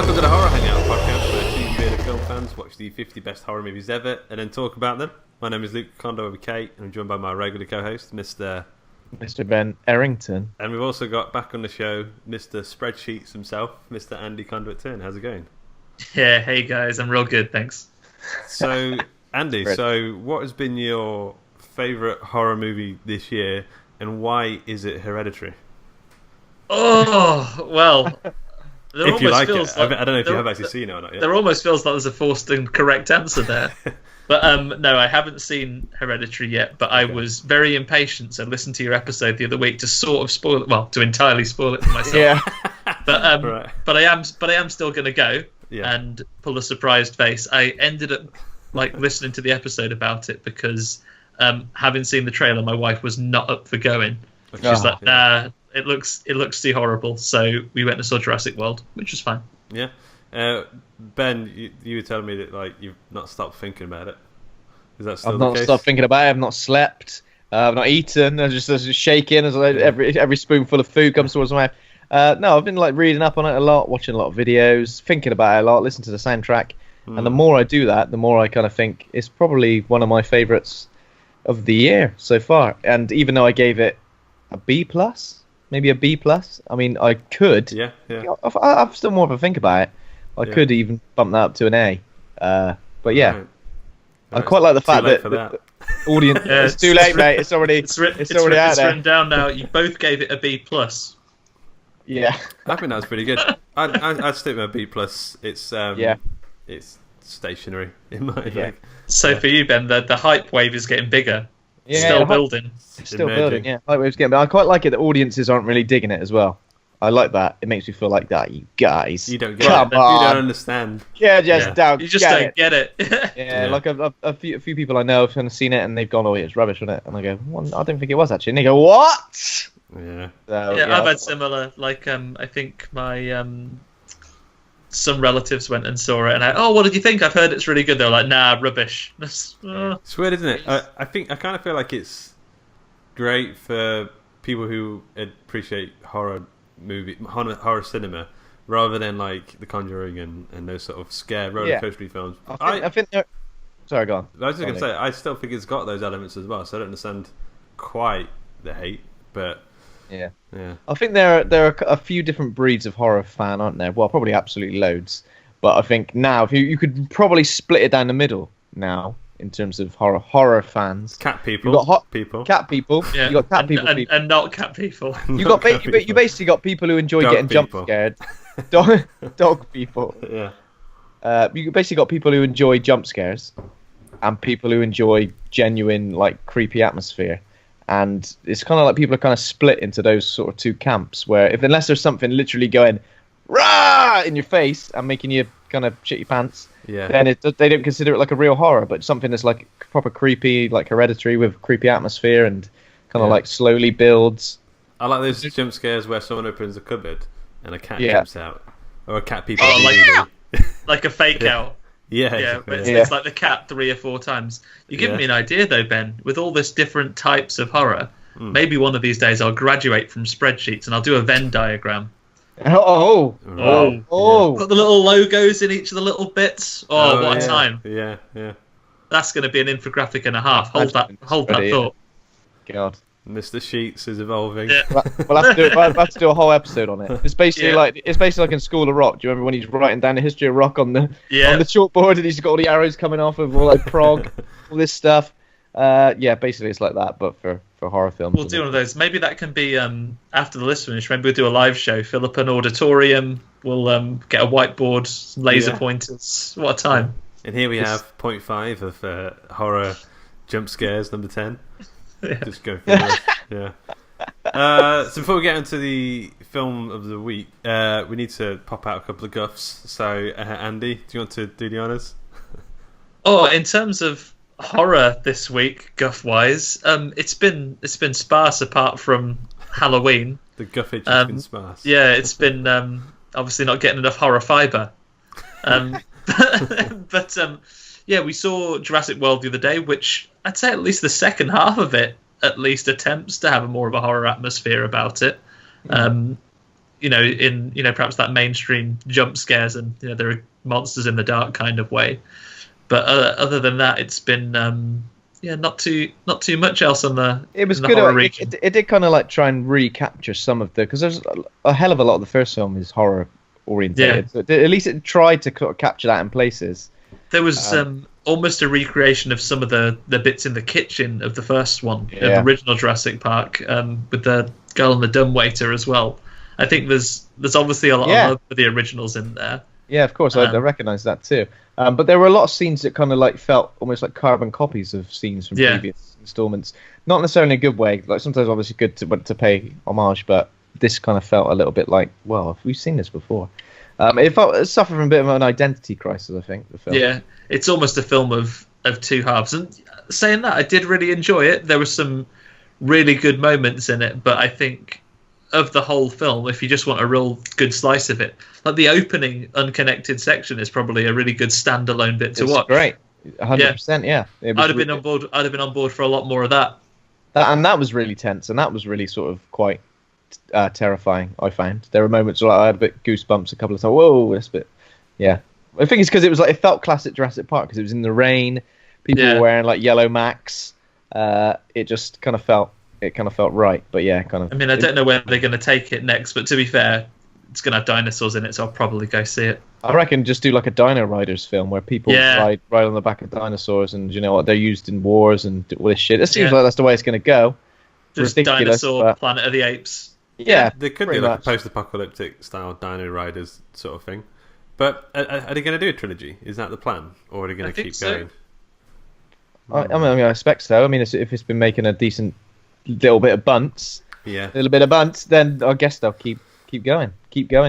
welcome to the Horror Hangout podcast, where two bearded film fans watch the 50 best horror movies ever and then talk about them. My name is Luke Condo with Kate, and I'm joined by my regular co-host, Mr. Ben Errington. And we've also got back on the show Mr. Spreadsheets himself, Mr. Andy conduit-turner. How's it going? Yeah, hey guys, I'm real good, thanks. So, Andy, what has been your favourite horror movie this year, and why is it Hereditary? Oh, well... If you like it. I don't know if you have actually seen it or not yet. There almost feels like there's a forced and correct answer there. But no, I haven't seen Hereditary yet, but I was very impatient, so I listened to your episode the other week to sort of spoil it, well, to entirely spoil it for myself. Yeah. But Right. but I am still going to go and pull a surprised face. I ended up listening to the episode about it because having seen the trailer, my wife was not up for going. She's like, nah, it looks too horrible. So we went and saw Jurassic World, which was fine. Yeah. Ben, you were telling me that you've not stopped thinking about it. Is that still I've the not case? stopped thinking about it. I've not slept. I've not eaten. I'm just shaking as every spoonful of food comes towards my mouth. No, I've been reading up on it a lot, watching a lot of videos, thinking about it a lot, listening to the soundtrack. And the more I do that, the more I kind of think it's probably one of my favourites of the year so far. And even though I gave it a B plus, maybe a B plus. I mean, I could. Yeah. I've still more of a think about it. I could even bump that up to an A. But yeah, Right. I quite like the fact that the audience. Yeah, it's too late, mate. It's already. It's already out there. It's written down now. You both gave it a B plus. Yeah. I think that was pretty good. I'd stick with a B plus. It's it's stationary in my opinion. So for you, Ben, the hype wave is getting bigger. Yeah, Still building. It's still building. Yeah, hype wave's getting. But I quite like it that audiences aren't really digging it as well. I like that. It makes me feel like that. You guys, You don't get come it. on. You don't understand. Yeah, just don't. You just get don't it. get it. Yeah, Yeah. like a few people I know have kind of seen it and they've gone, "Oh, yeah, it's rubbish, wasn't it?" And I go, well, "I don't think it was actually." And they go, "What?" Yeah. So, Yeah, I've had similar. I think my some relatives went and saw it, and what did you think? I've heard it's really good. They're like, nah, rubbish. It's weird, isn't it? I kind of feel like it's great for people who appreciate horror cinema, rather than The Conjuring and those sort of scare roller coastery films. I think. Sorry, go on. I was just going to say, I still think it's got those elements as well. So I don't understand quite the hate, but Yeah. yeah. I think there are a few different breeds of horror fan, aren't there? Well, probably absolutely loads. But I think now, if you could probably split it down the middle now in terms of horror fans. Cat people. You've got people. Cat people. Yeah. You got cat people. And not cat people. You got you basically got people who enjoy Dog getting jump people. scared. Dog people. Yeah. You basically got people who enjoy jump scares, and people who enjoy genuine creepy atmosphere. And it's kind of like people are kind of split into those sort of two camps, where unless there's something literally going rah in your face and making you kind of shit your pants, then they don't consider it like a real horror, but something that's proper creepy, like Hereditary with creepy atmosphere and kind of slowly builds. I like those jump scares where someone opens a cupboard and a cat jumps out, or a cat people. Like a fake out. Yeah, but it's like the cat 3 or 4 times. You're giving me an idea, though, Ben. With all this different types of horror, maybe one of these days I'll graduate from spreadsheets and I'll do a Venn diagram. Oh! Put the little logos in each of the little bits. What a time! Yeah. That's going to be an infographic and a half. Hold that thought. God. Mr. Sheets is evolving. Yeah. We'll have to do a whole episode on it. It's basically like in School of Rock. Do you remember when he's writing down the history of rock on the chalkboard and he's got all the arrows coming off of all prog, all this stuff? Basically it's like that, but for horror films. We'll do one of those. Maybe that can be after the list finish. Maybe we'll do a live show. Fill up an auditorium. We'll get a whiteboard, some laser pointers. What a time! And here we have 0.5 of horror jump scares, number 10. Just go for it. So before we get into the film of the week, we need to pop out a couple of guffs. So Andy, do you want to do the honours? In terms of horror this week, guff wise, it's been sparse apart from Halloween. The guffage has been sparse. Yeah, it's been obviously not getting enough horror fibre. But we saw Jurassic World the other day, which I'd say at least the second half of it at least attempts to have more of a horror atmosphere about it. in perhaps that mainstream jump scares and there are monsters in the dark kind of way. But other than that, it's been not too much else on the. It was in the good. horror region. It did kind of like try and recapture some of because there's a hell of a lot of the first film is horror orientated. Yeah. So at least it tried to capture that in places. There was almost a recreation of some of the bits in the kitchen of the first one, of the original Jurassic Park, with the girl and the dumbwaiter as well. I think there's obviously a lot of love for the originals in there. Yeah, of course, I recognise that too. But there were a lot of scenes that kind of like felt almost like carbon copies of scenes from previous installments. Not necessarily in a good way. Like sometimes, obviously, good to pay homage, but this kind of felt a little bit like, well, we've seen this before. It suffered from a bit of an identity crisis, I think. The film. Yeah, it's almost a film of two halves. And saying that, I did really enjoy it. There were some really good moments in it, but I think of the whole film, if you just want a real good slice of it, like the opening unconnected section is probably a really good standalone bit to watch. Great, 100%. Yeah, I'd have been on board. I'd have been on board for a lot more of that. That was really tense, and that was really sort of quite terrifying. I found there were moments where I had a bit goosebumps a couple of times. Whoa, this bit. Yeah, I think it's because it was like it felt classic Jurassic Park because it was in the rain. People were wearing like yellow Macs. It just kind of felt. It kind of felt right, but yeah, kind of. I mean, I don't know where they're going to take it next, but to be fair, it's going to have dinosaurs in it, so I'll probably go see it. I reckon just do like a Dino Riders film where people ride on the back of dinosaurs, and you know what, they're used in wars and all this shit. It seems like that's the way it's going to go. Just dinosaur Planet of the Apes. Yeah, they could do like a post-apocalyptic style Dino Riders sort of thing. But are they going to do a trilogy? Is that the plan, or are they going to keep going? I expect so. I mean, if it's been making a decent little bit of bunts, then I guess they'll keep going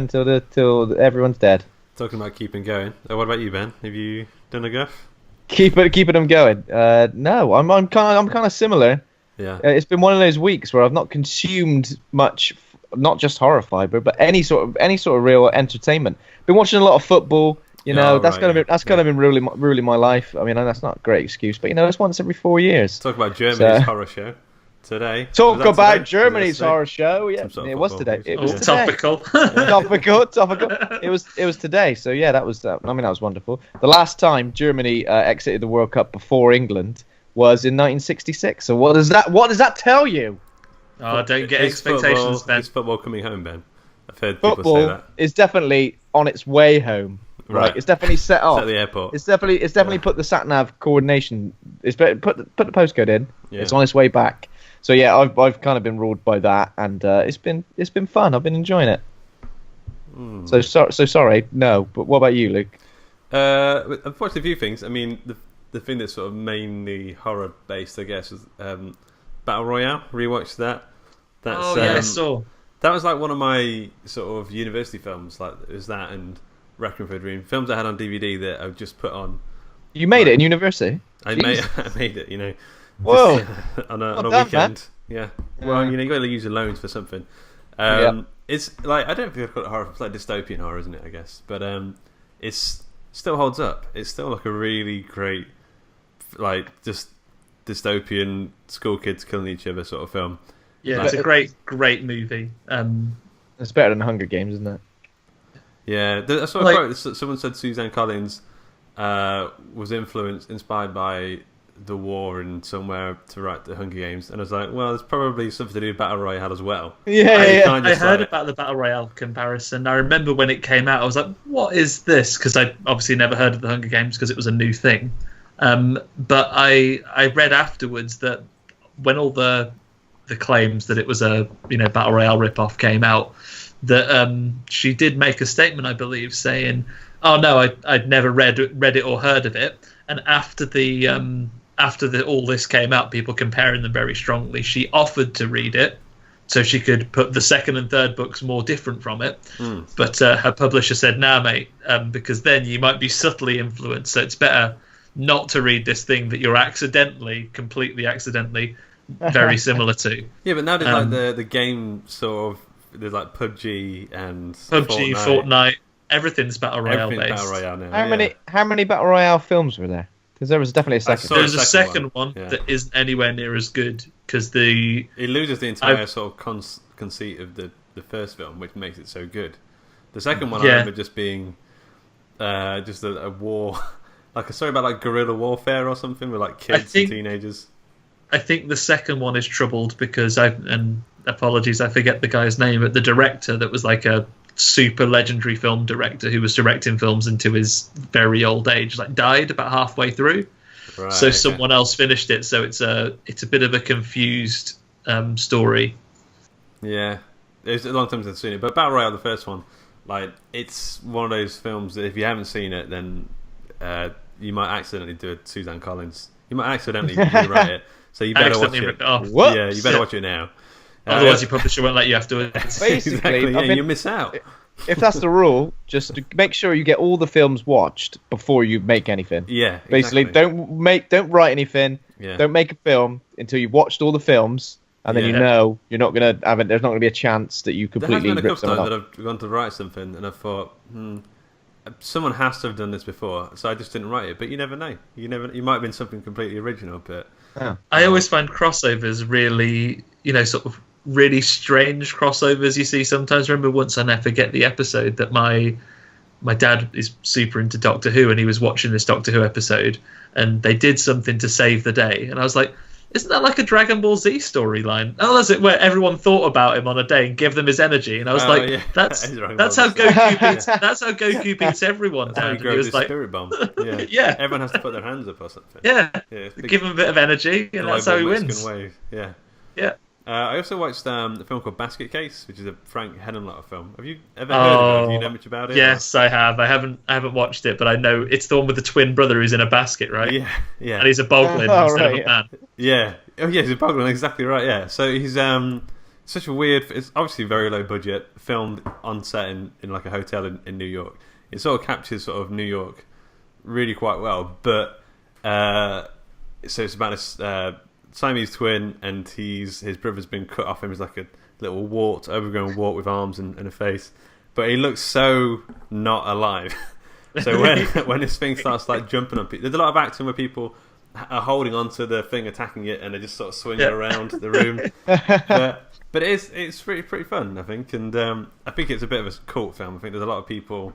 till everyone's dead. Talking about keeping going. What about you, Ben? Have you done a guff? Keeping them going. No, I'm kind of similar. Yeah, it's been one of those weeks where I've not consumed much, not just horror fiber, but any sort of real entertainment. Been watching a lot of football. That's kind of been ruling my life. I mean, that's not a great excuse, but it's once every 4 years. Talk about Germany's horror show today. Talk about Germany's horror show. Yeah, it was today. It was today. Topical. Topical. It was today. So yeah, that was. That was wonderful. The last time Germany exited the World Cup before England was in 1966. So what does that tell you? Oh, don't get expectations, Ben. Is football coming home, Ben? I've heard people say that. Is definitely on its way home. Right. It's definitely set off. It's at the airport. It's definitely put the sat nav coordination. It's put the postcode in. Yeah. It's on its way back. So yeah, I've kind of been ruled by that, and it's been fun. I've been enjoying it. So sorry, no. But what about you, Luke? I've watched a few things. I mean, the thing that's sort of mainly horror based, I guess, is Battle Royale. Rewatched that. That's, I saw. That was like one of my sort of university films. Like it was that and Requiem for a Dream, films I had on DVD that I've just put on. You made it in university? I made it. Whoa! on a weekend. Man. Yeah. Well, you got to use your loans for something. It's like I don't think I've got horror. It's like dystopian horror, isn't it? I guess, but it's still holds up. It's still like a really great, like just dystopian school kids killing each other sort of film. Yeah, it's a great movie. It's better than Hunger Games, isn't it? Yeah, that's what I quote. Someone said Suzanne Collins was inspired by the war in somewhere to write the Hunger Games, and I was like, well, there's probably something to do with Battle Royale as well. I heard about the Battle Royale comparison. I remember when it came out, I was like, what is this? Because I obviously never heard of the Hunger Games because it was a new thing. But I read afterwards that when all the claims that it was a Battle Royale ripoff came out, that she did make a statement, I believe, saying, "Oh no, I'd never read it or heard of it." And after all this came out, people comparing them very strongly, she offered to read it so she could put the second and third books more different from it. But her publisher said, "Nah, mate, because then you might be subtly influenced. So it's better not to read this thing that you're completely accidentally, very similar to." Yeah, but now there's like the game sort of. There's like PUBG and Fortnite. Everything's Battle Royale based. Battle Royale now, How many Battle Royale films were there? Because there was definitely a second. There's a second one that isn't anywhere near as good because it loses the entire sort of conceit of the the first film, which makes it so good. The second one I remember just being just a war, like a story about like guerrilla warfare or something with like kids and teenagers. I think the second one is troubled because and apologies, I forget the guy's name, but the director that was like a super legendary film director who was directing films into his very old age, like died about halfway through. Right, so someone else finished it. So it's a bit of a confused story. Yeah, it's a long time since I've seen it, but Battle Royale, the first one, like it's one of those films that if you haven't seen it, then you might accidentally do a Suzanne Collins. You might accidentally rewrite it. So you better watch it. Yeah, you better watch it now. Otherwise, your publisher won't let you afterwards. Basically, exactly, yeah, you miss out. If that's the rule, just to make sure you get all the films watched before you make anything. Yeah, basically, exactly. don't write anything. Yeah. Don't make a film until you've watched all the films, and then you know you're not gonna have it. There's not gonna be a chance that you completely rip someone off. There has been a couple times that I've gone to write something, and I thought, someone has to have done this before, so I just didn't write it. But you never know. You might have been something completely original, but I always find crossovers really, sort of really strange crossovers you see sometimes. I remember once, and I forget the episode, that my dad is super into Doctor Who, and he was watching this Doctor Who episode, and they did something to save the day, and I was like, isn't that like a Dragon Ball Z storyline? Oh, that's it, where everyone thought about him on a day and gave them his energy, and I was that's how Goku beats. That's how Goku beats everyone. That's how he grows his spirit bomb. Yeah. Yeah, everyone has to put their hands up or something. Yeah, give him a bit of energy, and that's how he wins. Wave. Yeah. I also watched a film called Basket Case, which is a Frank Henenlotter film. Have you ever heard of it? Do you know much about it? Yes, I have. I haven't watched it, but I know it's the one with the twin brother who's in a basket, right? Yeah. And he's a boglin instead of a man. Yeah. Oh, yeah, he's a boglin. Exactly right. Yeah. So he's such a weird. It's obviously very low budget, filmed on set in like a hotel in New York. It sort of captures sort of New York really quite well, but so it's about a Siamese twin, and his brother's been cut off him as like a little overgrown wart with arms and a face, but he looks so not alive. So when this thing starts like jumping on people, there's a lot of acting where people are holding onto the thing, attacking it, and they just sort of swing it around the room. But it's pretty fun, I think, and I think it's a bit of a cult film. I think there's a lot of people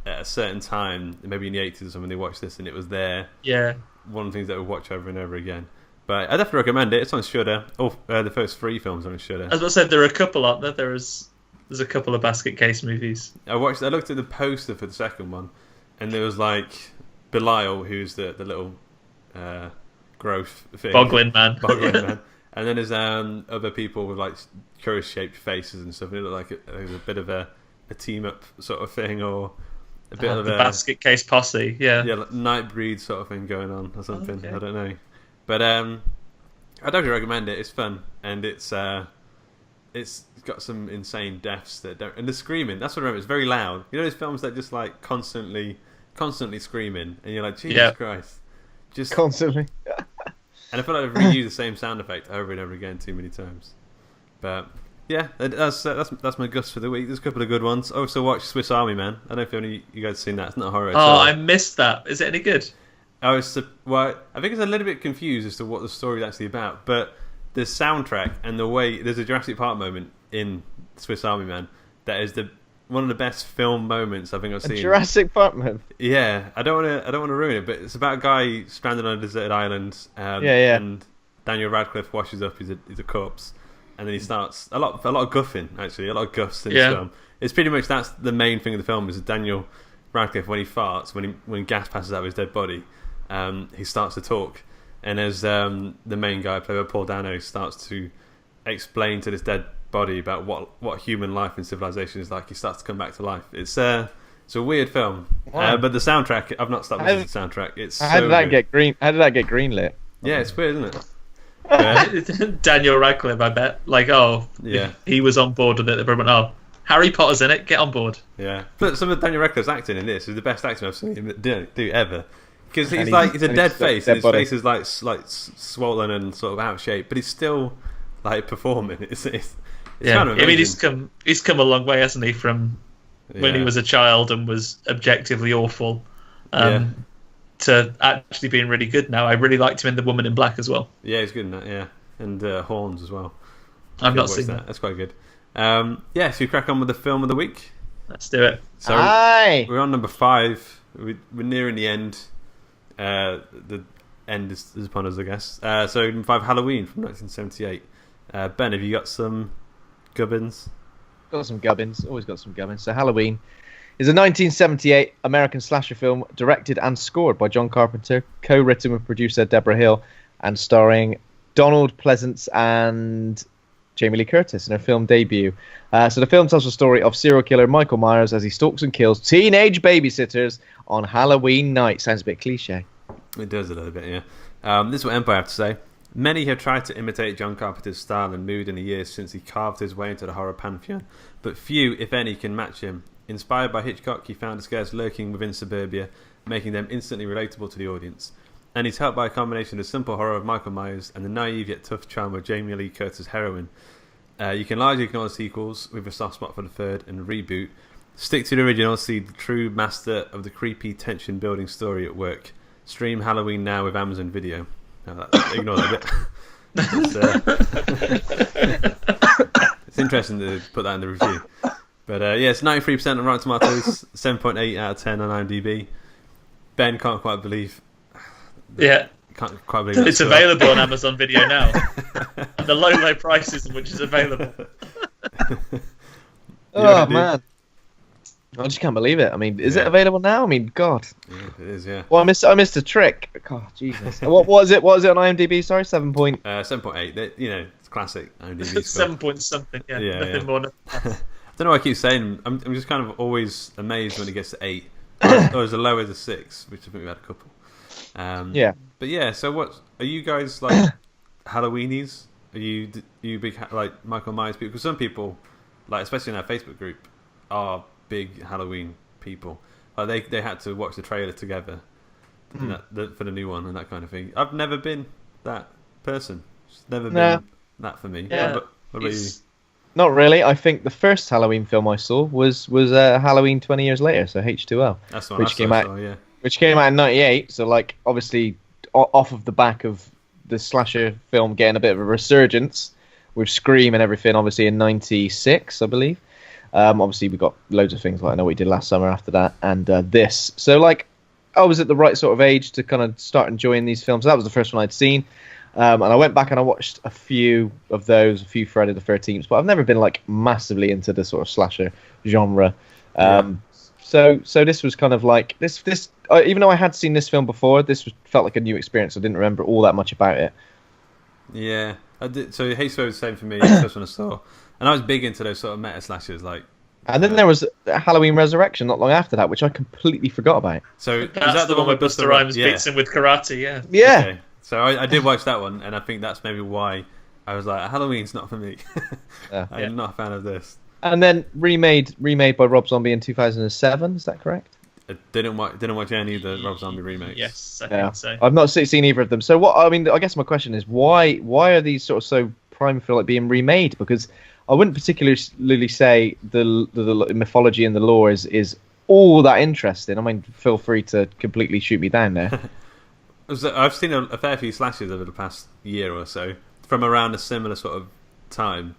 at a certain time, maybe in the 80s or something, they watched this and it was one of the things that we watch over and over again. But I definitely recommend it. It's on Shudder. The first 3 films are on Shudder. As I said, there are a couple, aren't there? There's a couple of Basket Case movies. I looked at the poster for the second one, and there was like Belial, who's the little growth thing. Boglin man. And then there's other people with like curious shaped faces and stuff. And it looked like it was a bit of a team up sort of thing, or a bit of the Basket Case posse. Yeah, like Nightbreed sort of thing going on or something. Okay. I don't know. But I definitely recommend it. It's fun, and it's got some insane deaths that don't. And the screaming, that's what I remember. It's very loud. You know those films that just like constantly screaming, and you're like, Jesus Christ, just constantly. And I feel like I've reused the same sound effect over and over again too many times. But yeah, that's my gusts for the week. There's a couple of good ones. I also watched Swiss Army Man. I don't know if any of you guys have seen that. It's not a horror at all. I missed that. Is it any good? I think it's a little bit confused as to what the story is actually about, but the soundtrack and the way there's a Jurassic Park moment in Swiss Army Man that is one of the best film moments I think I've seen. Jurassic Park moment. Yeah, I don't want to ruin it, but it's about a guy stranded on a deserted island. And Daniel Radcliffe washes up. He's a corpse, and then he starts a lot of guffing. Actually, a lot of guffs in this film. It's pretty much that's the main thing of the film is Daniel Radcliffe when he farts, when gas passes out of his dead body. He starts to talk, and as the main guy played by Paul Dano starts to explain to this dead body about what human life and civilization is like, he starts to come back to life. It's a weird film. Wow. But the soundtrack, I've not stopped listening to the soundtrack. It's how did that get greenlit? Yeah, it's weird, isn't it? Daniel Radcliffe, I bet. If he was on board with it, they probably went, Harry Potter's in it, get on board. Yeah, but some of Daniel Radcliffe's acting in this is the best acting I've seen him do ever. Because he's a dead face, and his face is like swollen and sort of out of shape, but he's still like performing. It's kind of amazing. I mean, he's come a long way, hasn't he, from when he was a child and was objectively awful, to actually being really good now. I really liked him in The Woman in Black as well. Yeah, he's good in that. Yeah, and Horns as well. I've not seen that. That's quite good. So we crack on with the film of the week. Let's do it. So we're on number 5. We're nearing the end. The end is upon us, I guess. So number 5, Halloween from 1978. Ben, have you got some gubbins? Got some gubbins. Always got some gubbins. So Halloween is a 1978 American slasher film directed and scored by John Carpenter, co-written with producer Debra Hill, and starring Donald Pleasence and Jamie Lee Curtis in her film debut. So the film tells the story of serial killer Michael Myers as he stalks and kills teenage babysitters on Halloween night. Sounds a bit cliche. It does a little bit, yeah. This is what Empire have to say. Many have tried to imitate John Carpenter's style and mood in the years since he carved his way into the horror pantheon, but few, if any, can match him. Inspired by Hitchcock, he found the scares lurking within suburbia, making them instantly relatable to the audience. And he's helped by a combination of the simple horror of Michael Myers and the naive yet tough charm of Jamie Lee Curtis' heroine. You can largely ignore the sequels with a soft spot for the third and reboot. Stick to the original, see the true master of the creepy tension-building story at work. Stream Halloween now with Amazon Video. Ignore that bit. It's interesting to put that in the review. But it's 93% on Rotten Tomatoes, 7.8 out of 10 on IMDb. Ben can't quite believe. Can't quite believe it's available on Amazon Video now. And the low prices in which it's available. Oh man, I just can't believe it. I mean, is it available now? I mean, God. Yeah, it is. Yeah. Well, I missed a trick. God, Jesus. What was it? What was it on IMDb? Sorry, 7.8. 7.8. It's classic IMDb. 7 point something. Yeah. Nothing more. I don't know why I keep saying. I'm just kind of always amazed when it gets to 8. Or as low as a 6, which I think we had a couple. But yeah, so what are you guys like? Halloweenies? Are you big like Michael Myers people? Because some people, like especially in our Facebook group, are big Halloween people. Like they had to watch the trailer together for the new one and that kind of thing. I've never been that person. It's never been that for me. Yeah. What about you? Not really. I think the first Halloween film I saw was Halloween 20 years later, so H2O. That's the one which came out in 98, so like obviously off of the back of the slasher film getting a bit of a resurgence with Scream and everything, obviously in 96, I believe. Obviously we got loads of things like I Know What We Did Last Summer after that, and this. So like I was at the right sort of age to kind of start enjoying these films. So that was the first one I'd seen. And I went back and I watched a few of those, a few Friday the 13th, but I've never been like massively into the sort of slasher genre. So this was kind of like this. Even though I had seen this film before, this felt like a new experience. I didn't remember all that much about it. Yeah, I did. So H2O was the same for me. The first one I saw, and I was big into those sort of meta slashers, like. And then there was Halloween Resurrection not long after that, which I completely forgot about. So that's that the one where Busta Rhymes beats him with karate? Yeah. Okay. So I did watch that one, and I think that's maybe why I was like, Halloween's not for me. I'm not a fan of this. And then remade by Rob Zombie in 2007. Is that correct? I didn't watch any of the Rob Zombie remakes. Yes, I think so. I've not seen either of them. So what? I mean, I guess my question is why are these sort of so prime for like being remade? Because I wouldn't particularly say the mythology and the lore is all that interesting. I mean, feel free to completely shoot me down there. I've seen a fair few slashes over the past year or so from around a similar sort of time,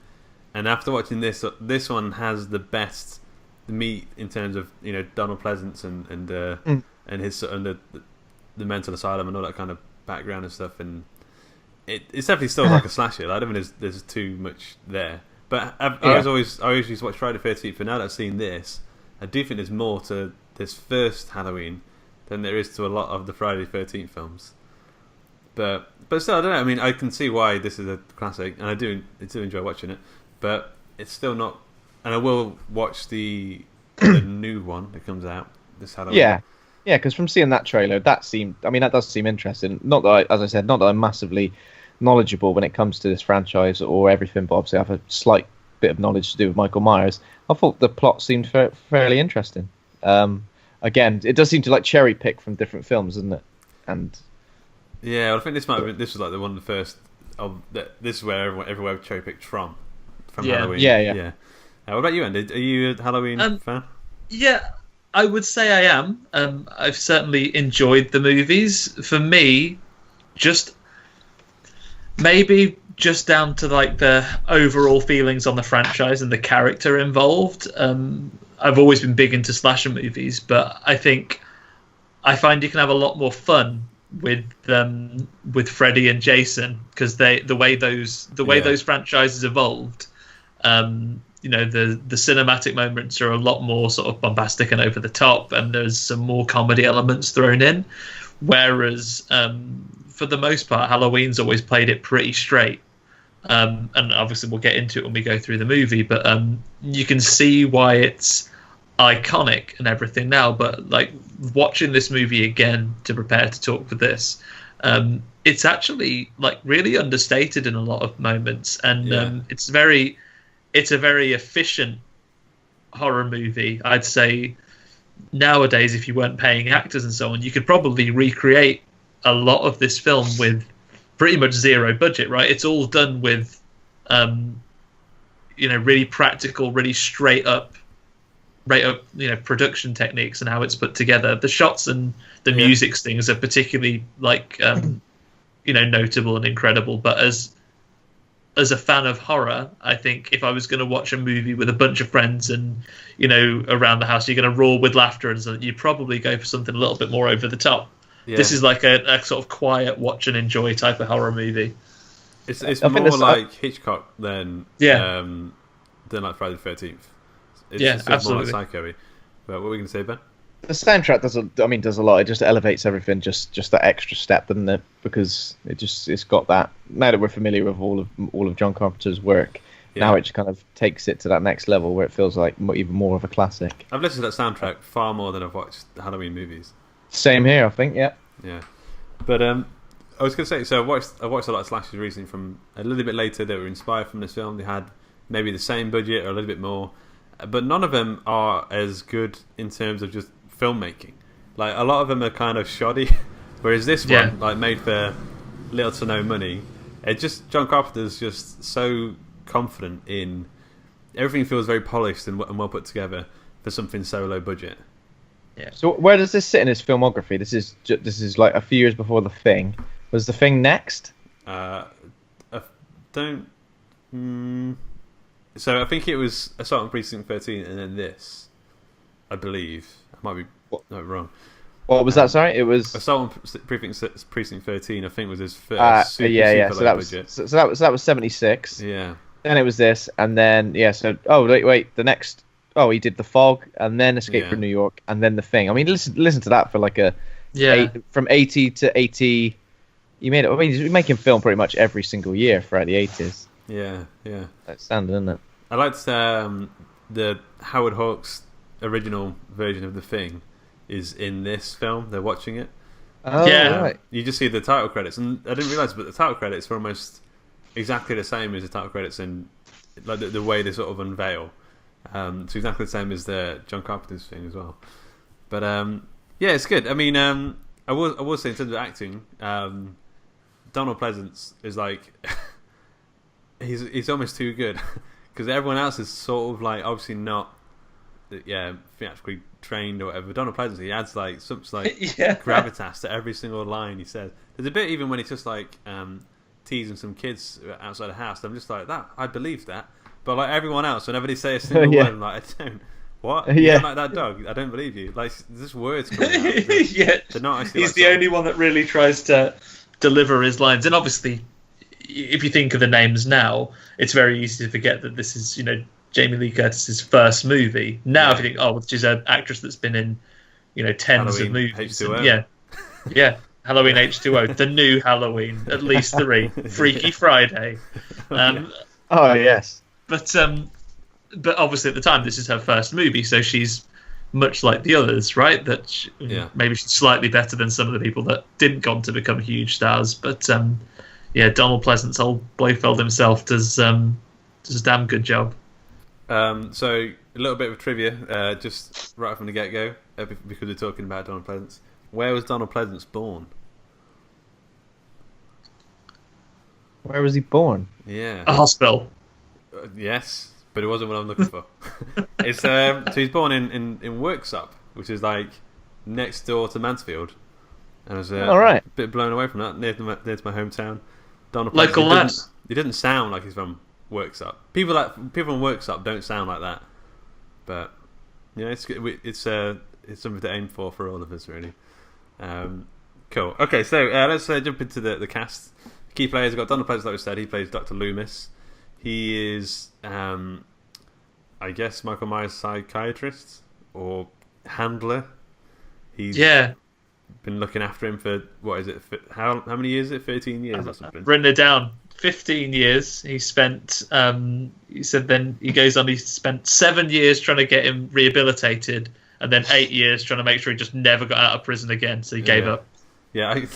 and after watching this one has the best meat in terms of Donald Pleasence and his and the mental asylum and all that kind of background and stuff, and it's definitely still like a slasher. I don't think there's too much there, but I always used to watch Friday the 13th, but now that I've seen this, I do think there's more to this first Halloween than there is to a lot of the Friday the 13th films. But still, I don't know. I mean, I can see why this is a classic, and I do enjoy watching it. But it's still not. And I will watch the new one that comes out this Halloween. Yeah, because from seeing that trailer, that does seem interesting. Not that as I said, not that I'm massively knowledgeable when it comes to this franchise or everything, but obviously I have a slight bit of knowledge to do with Michael Myers. I thought the plot seemed fairly interesting. Again, it does seem to like cherry pick from different films, doesn't it? And yeah, well, I think this was like one of the first of this is where everywhere cherry picked from Halloween. Yeah. What about you, Andy? Are you a Halloween fan? Yeah, I would say I am. I've certainly enjoyed the movies. For me, just maybe just down to like the overall feelings on the franchise and the character involved. I've always been big into slasher movies, but I find you can have a lot more fun with Freddy and Jason, because the way those franchises evolved. The cinematic moments are a lot more sort of bombastic and over the top, and there's some more comedy elements thrown in. Whereas, for the most part, Halloween's always played it pretty straight. And obviously we'll get into it when we go through the movie, but you can see why it's iconic and everything now. But like watching this movie again to prepare to talk for this, it's actually like really understated in a lot of moments, and it's a very efficient horror movie. I'd say nowadays, if you weren't paying actors and so on, you could probably recreate a lot of this film with pretty much zero budget, right? It's all done with, really practical, really straight up, production techniques and how it's put together. The shots and the music things are particularly notable and incredible. But as a fan of horror, I think if I was going to watch a movie with a bunch of friends and, around the house, you're going to roar with laughter and something, you'd probably go for something a little bit more over the top. Yeah. This is like a sort of quiet, watch and enjoy type of horror movie. It's more like Hitchcock than like Friday the 13th. It's absolutely. More like Psycho-y. But what were we going to say, Ben? The soundtrack does a lot. It just elevates everything, just that extra step, doesn't it? Because it's got that. Now that we're familiar with all of John Carpenter's work, now it just kind of takes it to that next level where it feels like even more of a classic. I've listened to that soundtrack far more than I've watched Halloween movies. Same here, I think. Yeah. But I was going to say, so I watched a lot of slashers recently from a little bit later that were inspired from this film. They had maybe the same budget or a little bit more, but none of them are as good in terms of just filmmaking. Like a lot of them are kind of shoddy, whereas this one, like, made for little to no money. John Carpenter's just so confident in everything. Feels very polished and well put together for something so low budget. Yeah. So where does this sit in his filmography? This is like a few years before The Thing. Was The Thing next? So I think it was Assault on Precinct 13 and then this, I believe. I might be wrong. What was that? Sorry, it was Assault on Precinct 13. I think was his first super low budget. So that was 76. Yeah. Then it was this, and then wait, the next. Oh, he did The Fog, and then Escape from New York, and then The Thing. I mean, listen to that for like from 80 to 80. He made it. I mean, he's making film pretty much every single year throughout the 80s. Yeah. That's standard, isn't it? I liked the Howard Hawks original version of The Thing is in this film. They're watching it. Oh, yeah. Right. You just see the title credits, and I didn't realise, but the title credits are almost exactly the same as the title credits in like the way they sort of unveil. It's exactly the same as the John Carpenter's thing as well. But it's good. I mean, I will say in terms of acting, Donald Pleasence is like he's almost too good because everyone else is sort of like obviously not theatrically trained or whatever. But Donald Pleasence, he adds like some gravitas to every single line he says. There's a bit even when he's just like teasing some kids outside the house. I'm just like that. I believe that. But like everyone else, whenever they say a single word, I'm like, I don't. What? You don't like that dog? I don't believe you. Like, there's words coming out. They're not actually. He's the only one that really tries to deliver his lines. And obviously, if you think of the names now, it's very easy to forget that this is, Jamie Lee Curtis's first movie. Now, if you think, she's an actress that's been in, tens of movies. H2O. Yeah. Halloween H2O, the new Halloween, at least 3, Freaky Friday. Oh yes. But obviously at the time this is her first movie, so she's much like the others, right? Maybe she's slightly better than some of the people that didn't go on to become huge stars. But Donald Pleasence, old Blofeld himself, does a damn good job. So a little bit of trivia, just right from the get-go, because we're talking about Donald Pleasence. Where was Donald Pleasence born? Where was he born? Yeah. A hospital. Yes, but it wasn't what I'm looking for. It's so he's born in Worksop, which is like next door to Mansfield, and I was a bit blown away from that. Near to my hometown. Donald Local lad. He didn't sound like he's from Worksop. People from Worksop don't sound like that. But it's something to aim for all of us, really. Cool. Okay, so let's jump into the cast. Key players. We've got Donald Pleasence, like we said. He plays Dr. Loomis. He is, I guess, Michael Myers' psychiatrist or handler. He's been looking after him for, what is it? How many years is it? 13 years or something? Written it down. 15 years. He spent. He said then he goes on. He spent 7 years trying to get him rehabilitated, and then 8 years trying to make sure he just never got out of prison again. So he gave up. Yeah,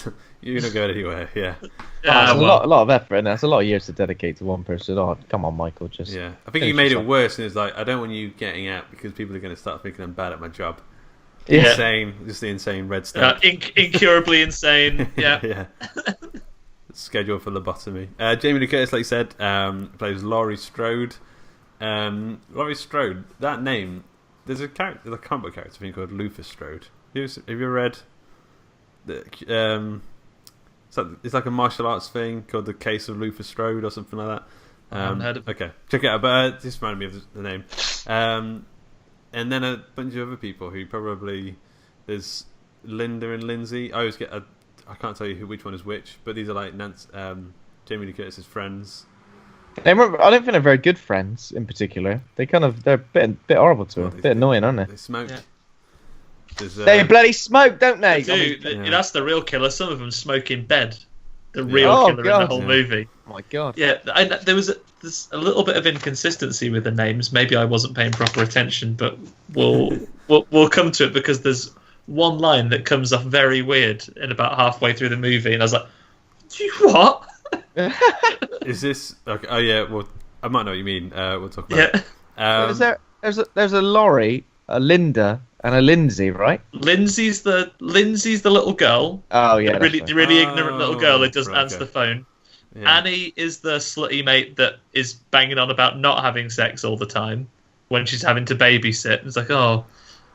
you're not going anywhere. Yeah. That's a lot of effort, and that's a lot of years to dedicate to one person. Oh, come on, Michael, just. Yeah, I think he made it worse, and it's like, I don't want you getting out because people are going to start thinking I'm bad at my job. Yeah. Insane, just the insane red stamp. Incurably insane. Yeah. Yeah. Schedule for lobotomy. Jamie Lee Curtis, like you said, plays Laurie Strode. Laurie Strode, that name. There's a character, the comic book character thing called Luther Strode. Have you ever read? It's like a martial arts thing called The Case of Luther Strode or something like that. I haven't heard of it. Okay, check it out. But it just reminded me of the name. And then a bunch of other people who probably, there's Linda and Lindsay. I always get I can't tell you which one is which, but these are like Jamie Lee Curtis's friends. I don't think they're very good friends in particular. They're a bit horrible to her, a bit annoying, aren't they? They smoke. Yeah. They bloody smoke, don't they? They do. That's the real killer. Some of them smoke in bed. The real killer in the whole movie. Oh my god. Yeah, there's a little bit of inconsistency with the names. Maybe I wasn't paying proper attention, but we'll come to it because there's one line that comes off very weird in about halfway through the movie, and I was like, "What?" Is this? Okay, oh yeah. Well, I might know what you mean. We'll talk about it. There's a Laurie, a Linda, and a Lindsay, right? Lindsay's the little girl. Oh yeah, the really ignorant little girl that doesn't answer the phone. Yeah. Annie is the slutty mate that is banging on about not having sex all the time when she's having to babysit. It's like, oh,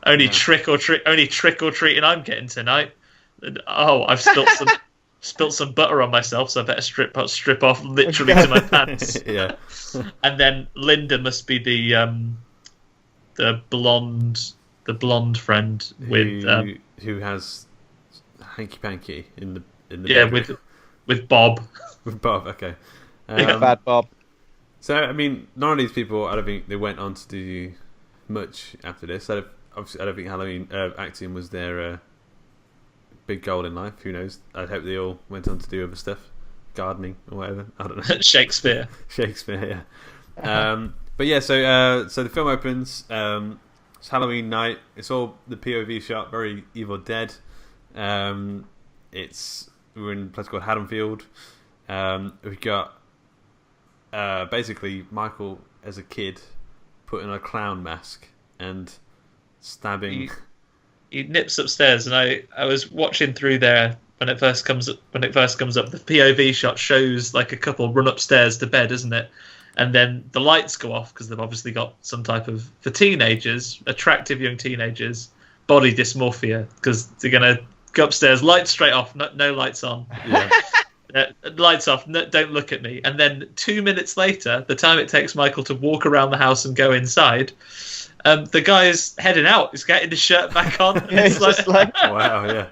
only trick or treating I'm getting tonight. And, oh, I've spilt some butter on myself, so I better strip off literally to my pants. Yeah. And then Linda must be the blonde friend with who has hanky panky in the bedroom. with Bob. With Bob, okay. Bad Bob. So I mean, none of these people, I don't think they went on to do much after this. Obviously, I don't think Halloween acting was their big goal in life. Who knows? I'd hope they all went on to do other stuff, gardening or whatever. I don't know. Shakespeare, yeah. But yeah, so the film opens. It's Halloween night. It's all the POV shot, very Evil Dead. We're in a place called Haddonfield. We've got basically Michael as a kid putting on a clown mask and stabbing. He nips upstairs, and I was watching through there when it first comes up. The POV shot shows like a couple run upstairs to bed, isn't it? And then the lights go off because they've obviously got some type of, for teenagers, attractive young teenagers, body dysmorphia because they're gonna go upstairs, lights straight off, no lights on. Yeah. Lights off, no, don't look at me. And then 2 minutes later, the time it takes Michael to walk around the house and go inside, the guy's heading out. He's getting his shirt back on. Yeah, it's just like wow, yeah.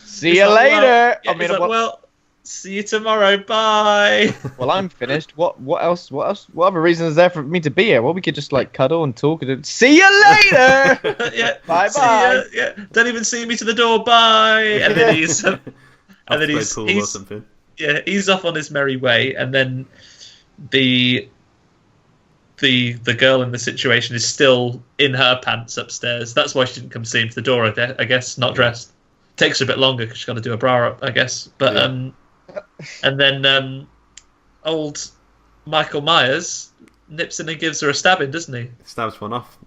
See you later. Well, see you tomorrow. Bye. Well, I'm finished. What else? What other reason is there for me to be here? Well, we could just like cuddle and talk and see you later. Yeah. Bye bye. Yeah. Don't even see me to the door. Bye. And then he's or something. Yeah, he's off on his merry way, and then the girl in the situation is still in her pants upstairs. That's why she didn't come see him to the door. I guess not dressed. Takes her a bit longer because she's got to do a bra up, I guess. But and then old Michael Myers nips in and gives her a stabbing, doesn't he? Stabs one off.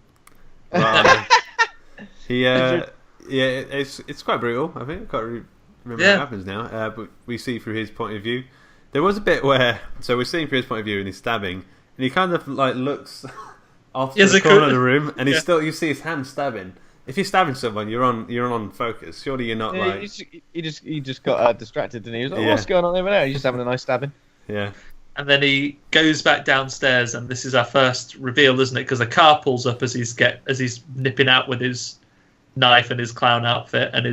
It's quite brutal. I think I can't really remember what happens now. But we see through his point of view. There was a bit where we're seeing through his point of view and he's stabbing, and he kind of like looks off to the corner of the room, and he's still, you see his hand stabbing, if you're stabbing someone, you're on focus. Surely you're not like. He just got distracted, and he was like, "What's going on over there?" He's just having a nice stabbing. Yeah. And then he goes back downstairs, and this is our first reveal, isn't it? Because a car pulls up as he's nipping out with his knife and his clown outfit, and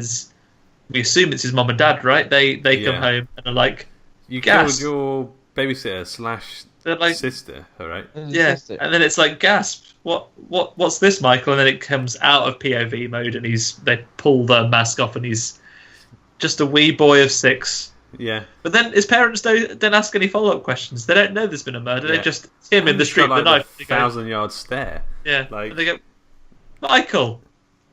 we assume it's his mum and dad, right? They come home and are like, "You killed your babysitter / sister, all right?" Yeah, and then it's like, gasp! What's this, Michael? And then it comes out of POV mode, and they pull the mask off, and he's just a wee boy of 6. Yeah. But then his parents don't ask any follow-up questions. They don't know there's been a murder. Yeah. They just see him in the street with a knife. 1,000-yard stare. Yeah. And they go, Michael!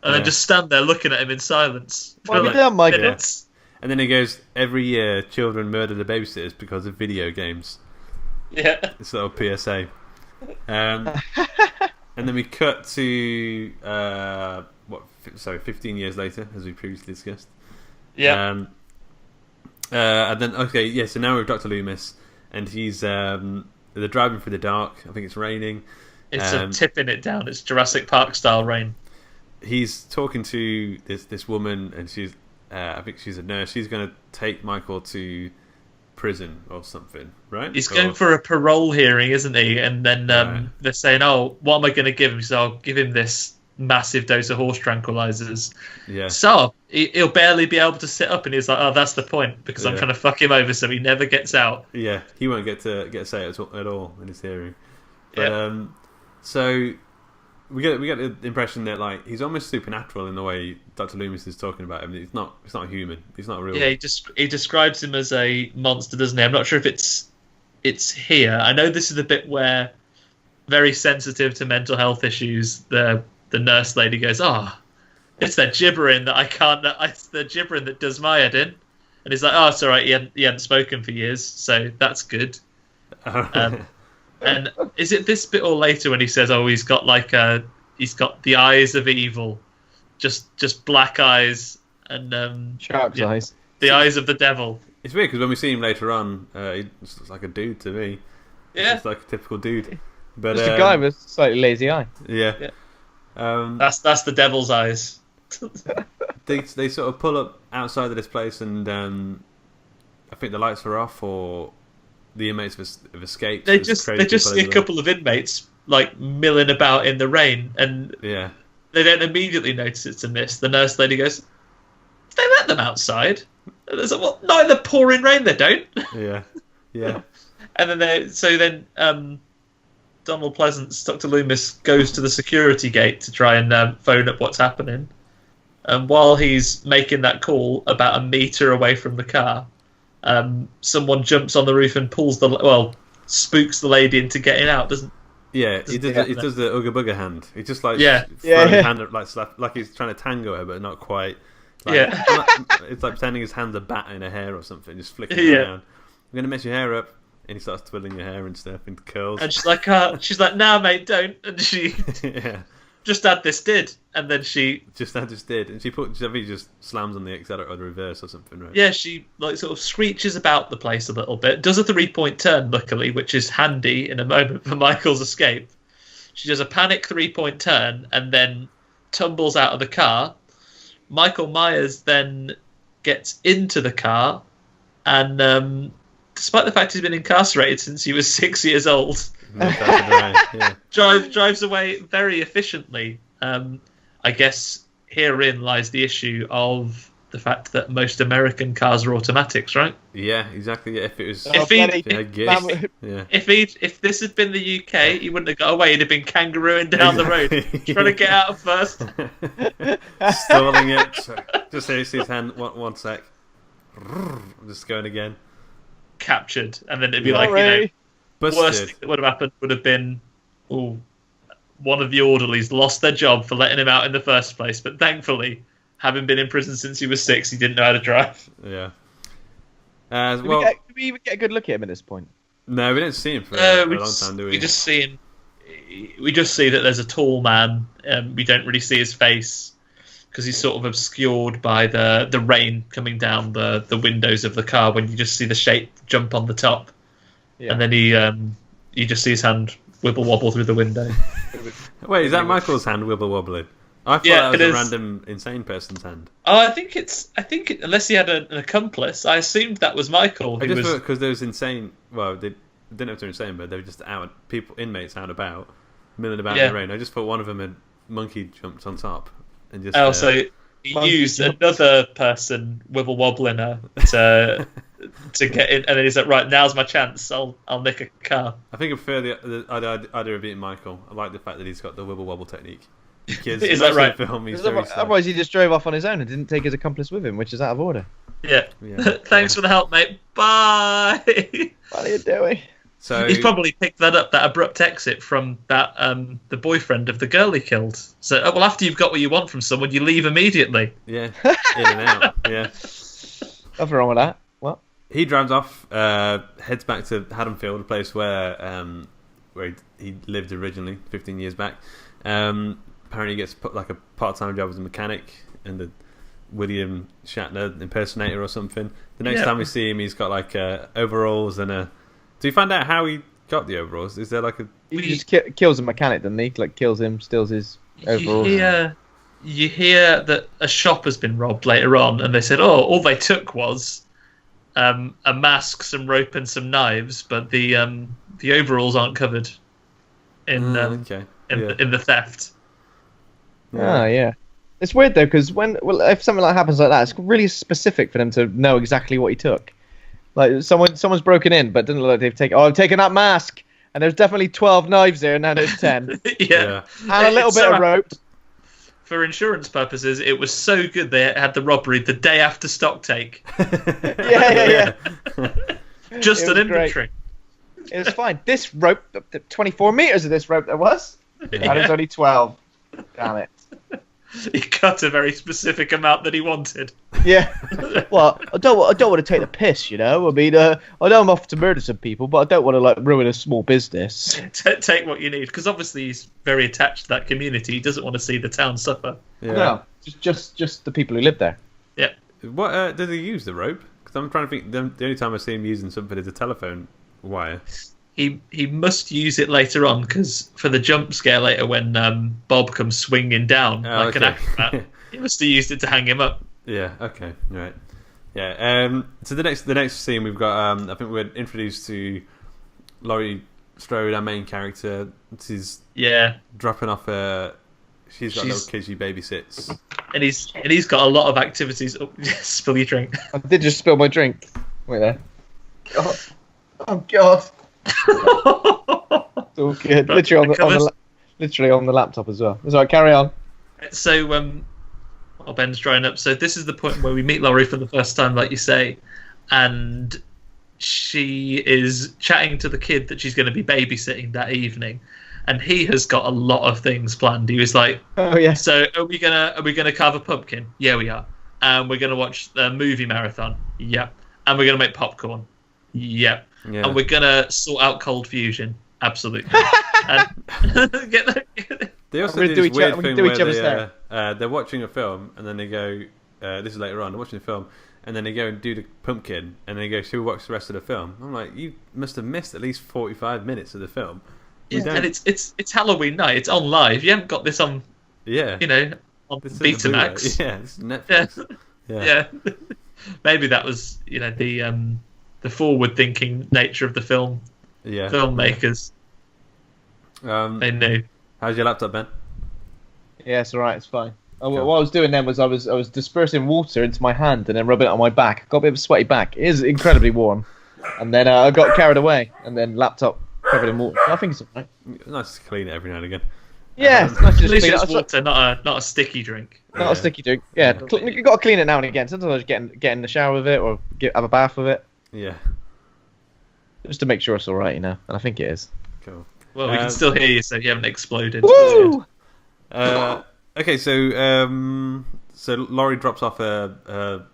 And then just stand there looking at him in silence. What have you done, Michael? Minutes. And then he goes, every year children murder their babysitters because of video games. Yeah. It's a little PSA. And then we cut to 15 years later, as we previously discussed. Yeah. And then so now we're with Dr. Loomis, and he's they're driving through the dark. I think it's raining. It's tipping it down. It's Jurassic Park style rain. He's talking to this woman, and she's I think she's a nurse. She's going to take Michael to prison or something, right? He's going for a parole hearing, isn't he? And then they're saying, "Oh, what am I going to give him?" So I'll give him this massive dose of horse tranquilizers. Yeah. So he'll barely be able to sit up, and he's like, "Oh, that's the point, because I'm trying to fuck him over, so he never gets out." Yeah, he won't get to say it at all in his hearing. But so we get the impression that like he's almost supernatural in the way Dr. Loomis is talking about him. He's not human. He's not real. Yeah, he describes him as a monster, doesn't he? I'm not sure if it's here. I know this is the bit where, very sensitive to mental health issues, the nurse lady goes, "Oh, it's that gibbering that I can't. It's the gibbering that does my head in." And he's like, "Oh, it's all right. He hadn't spoken for years, so that's good." And is it this bit or later when he says, "Oh, he's got the eyes of evil, just black eyes and shark's eyes, the eyes of the devil." It's weird because when we see him later on, he looks like a dude to me. Yeah, it's like a typical dude. But just a guy with a slightly lazy eye. Yeah. That's the devil's eyes. They sort of pull up outside of this place, and I think the lights are off, or the inmates have escaped. They just see a couple of inmates like milling about in the rain, and they don't immediately notice it's a mist. The nurse lady goes, "They let them outside." And there's like, "Well, not in the pouring rain, they don't." Yeah. And then Donald Pleasence, Dr. Loomis, goes to the security gate to try and phone up what's happening. And while he's making that call, about a metre away from the car, someone jumps on the roof and spooks the lady into getting out, doesn't? Yeah, he does the Ooga Booga hand. He just like his hand up, like he's trying to tango her, but not quite. Like, it's like pretending his hand's a bat in her hair or something, just flicking it around. "I'm gonna mess your hair up," and he starts twiddling your hair and stuff into curls. And she's like, "Nah, mate, don't." And she just add this did, and then she just add this did, and she just slams on the accelerator or the reverse or something, right? Yeah, she like sort of screeches about the place a little bit. Does a 3-point turn, luckily, which is handy in a moment for Michael's escape. She does a panic 3-point turn and then tumbles out of the car. Michael Myers then gets into the car, and despite the fact he's been incarcerated since he was 6 years old, drives away very efficiently. I guess herein lies the issue of the fact that most American cars are automatics, right? Yeah, exactly. Yeah, if it was, if this had been the UK, he wouldn't have got away. He'd have been kangarooing down the road, trying to get out first, stalling it. So, just see his hand. One sec. I'm just going again. Captured, and then it'd be like, busted. Worst thing that would have happened would have been, one of the orderlies lost their job for letting him out in the first place. But thankfully, having been in prison since he was 6, he didn't know how to drive. Yeah. Did we even get a good look at him at this point? No, we didn't see him for a long time, do we? We just see him. We just see that there's a tall man. We don't really see his face because he's sort of obscured by the rain coming down the windows of the car. When you just see the shape jump on the top, and then you just see his hand wibble wobble through the window. Wait, is that Michael's hand wibble wobbling? I thought that was a random insane person's hand. Oh, I think unless he had an accomplice, I assumed that was Michael. I just thought because there was insane. Well, they didn't have to be insane, but they were just inmates out about, milling about in the rain. I just thought one of them had monkey jumped on top and just. Oh, so he used another person wibble wobbling her to get in, and then he's like, right, now's my chance. I'll nick a car. I think I prefer the idea of being Michael. I like the fact that he's got the wibble wobble technique. Because is that right? Film, otherwise, he just drove off on his own and didn't take his accomplice with him, which is out of order. Yeah. Thanks for the help, mate. Bye. What are you doing? So he's probably picked that up, that abrupt exit from that the boyfriend of the girl he killed. So, well, after you've got what you want from someone, you leave immediately. Yeah, in and out. Yeah. Nothing wrong with that. What? He drives off, heads back to Haddonfield, a place where he lived originally, 15 years back. Apparently, he gets put like a part-time job as a mechanic and the William Shatner impersonator or something. The next time we see him, he's got like overalls and a. Do you find out how he got the overalls? Is there like a? He just kills a mechanic, doesn't he? Like kills him, steals his overalls. You hear that a shop has been robbed later on, and they said, "Oh, all they took was a mask, some rope, and some knives, but the overalls aren't covered in the theft." Yeah. It's weird though, because if something like happens like that, it's really specific for them to know exactly what he took. Like someone's broken in, but doesn't look like they've taken. Oh, I've taken that mask, and there's definitely 12 knives there, and now there's 10. Yeah, and a little bit of rope. For insurance purposes, it was so good they had the robbery the day after stock take. Yeah. Just an inventory. It was fine. This rope, 24 meters of this rope there was, and it's only 12. Damn it. He cut a very specific amount that he wanted. Yeah. Well, I don't want to take the piss, you know. I mean, I know I'm off to murder some people, but I don't want to ruin a small business. Take what you need, because obviously he's very attached to that community. He doesn't want to see the town suffer. Yeah. No, just the people who live there. Yeah. What did he use the rope? Because I'm trying to think. The only time I see him using something is a telephone wire. He must use it later on, because for the jump scare later when Bob comes swinging down an acrobat, he must have used it to hang him up. Yeah. Okay. Right. Yeah. So the next scene we've got. I think we're introduced to Laurie Strode, our main character. She's dropping off she's got a little kid she babysits, and he's got a lot of activities. Oh, spill your drink. I did just spill my drink. Wait there. God. Oh God. It's all good. Literally on the laptop as well. It's all right, carry on. So while Ben's drying up, so this is the point where we meet Laurie for the first time, like you say, and she is chatting to the kid that she's going to be babysitting that evening, and he has got a lot of things planned. He was like, "Oh yeah, so are we gonna carve a pumpkin? Yeah, we are. And we're gonna watch the movie marathon. Yep. And we're gonna make popcorn. Yep. Yeah. And we're gonna sort out cold fusion. Absolutely. And they also do this weird thing where they're watching a film and then they go, this is later on, they're watching a film and then they go and do the pumpkin and they go, should we watch the rest of the film? I'm like, you must have missed at least 45 minutes of the film. Yeah, and it's Halloween night, it's on live. You haven't got this on on Betamax. Yeah, it's Netflix. Yeah. Maybe that was, the forward-thinking nature of the film. Yeah. Filmmakers. They knew. How's your laptop, Ben? Yeah, it's alright, it's fine. Cool. What I was doing then was I was dispersing water into my hand and then rubbing it on my back. Got a bit of a sweaty back. It is incredibly warm. And then I got carried away and then laptop covered in water. I think it's alright. Nice to clean it every now and again. Yeah, it's nice to just clean it. It's water, not a sticky drink. Not a sticky drink. Yeah, you got to clean it now and again. Sometimes I just get in the shower with it or have a bath with it. Yeah. Just to make sure it's alright, and I think it is. Cool. Well, we can still hear you, so you haven't exploded. Woo! Okay, so Laurie drops off her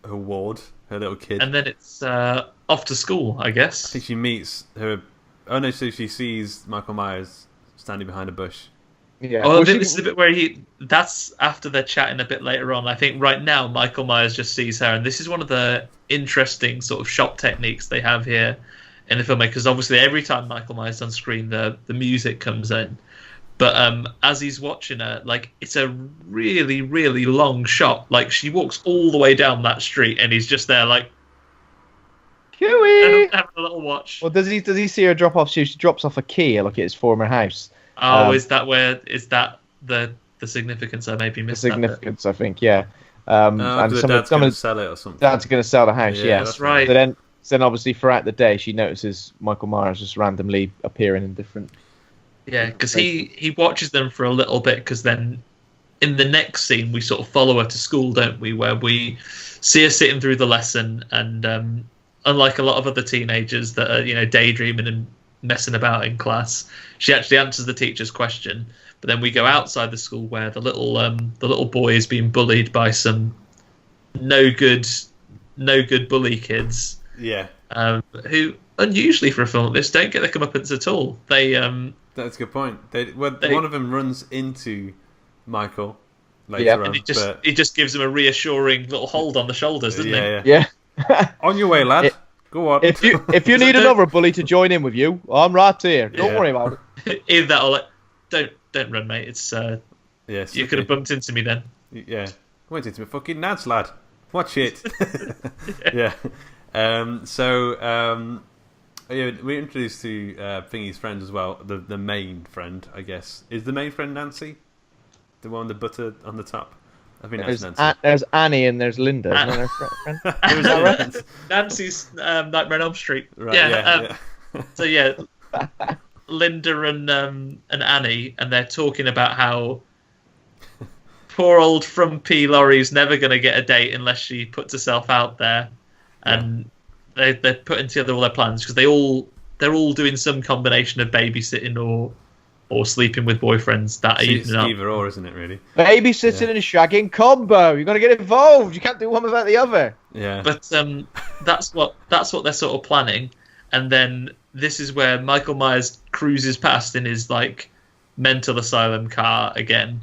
ward, her little kid, and then it's off to school, I guess. I think she meets her. Oh no! So she sees Michael Myers standing behind a bush. Yeah. Oh, I think this is the bit where that's after they're chatting a bit later on. I think right now Michael Myers just sees her, and this is one of the interesting sort of shot techniques they have here in the film, because obviously every time Michael Myers is on screen, the music comes in, But as he's watching her, like, it's a really, really long shot. Like, she walks all the way down that street, and he's just there, like, Huey! having a little watch. Well, does he see her drop off? She drops off a key, like at his former house. Oh, is that the significance? I maybe missed the significance, I think, yeah. And dad's going to sell it or something. Dad's going to sell the house, yeah. That's right. So then obviously throughout the day, she notices Michael Myers just randomly appearing in different. Yeah, because he watches them for a little bit, because then in the next scene we sort of follow her to school, don't we? Where we see her sitting through the lesson, and unlike a lot of other teenagers that are daydreaming and messing about in class, she actually answers the teacher's question. But then we go outside the school where the little boy is being bullied by some no good bully kids. Yeah. Who unusually for a film like this don't get the comeuppance at all. That's a good point. One of them runs into Michael later on, and he just gives him a reassuring little hold on the shoulders, doesn't he? Yeah. On your way, lad. Go on. If you need another bully to join in with you, I'm right here. Don't worry about it. Either that or like, don't run, mate. It's you could have bumped into me then. Yeah. Went into my fucking nads, lad. Watch it. Yeah. We're introduced to Thingy's friend as well. The main friend, I guess. Is the main friend Nancy? The one with the butter on the top? I think that's Nancy. There's Annie and there's Linda. Isn't there, friend? Is that right? Nancy's Nightmare on Elm Street. Right, yeah. So yeah, Linda and Annie, and they're talking about how poor old frumpy Laurie's never going to get a date unless she puts herself out there, and they're putting together all their plans because they're all doing some combination of babysitting or sleeping with boyfriends that evening. It's either or, isn't it? Really, babysitting and shagging combo. You got to get involved. You can't do one without the other. Yeah, but that's what they're sort of planning, and then this is where Michael Myers cruises past in his like mental asylum car again.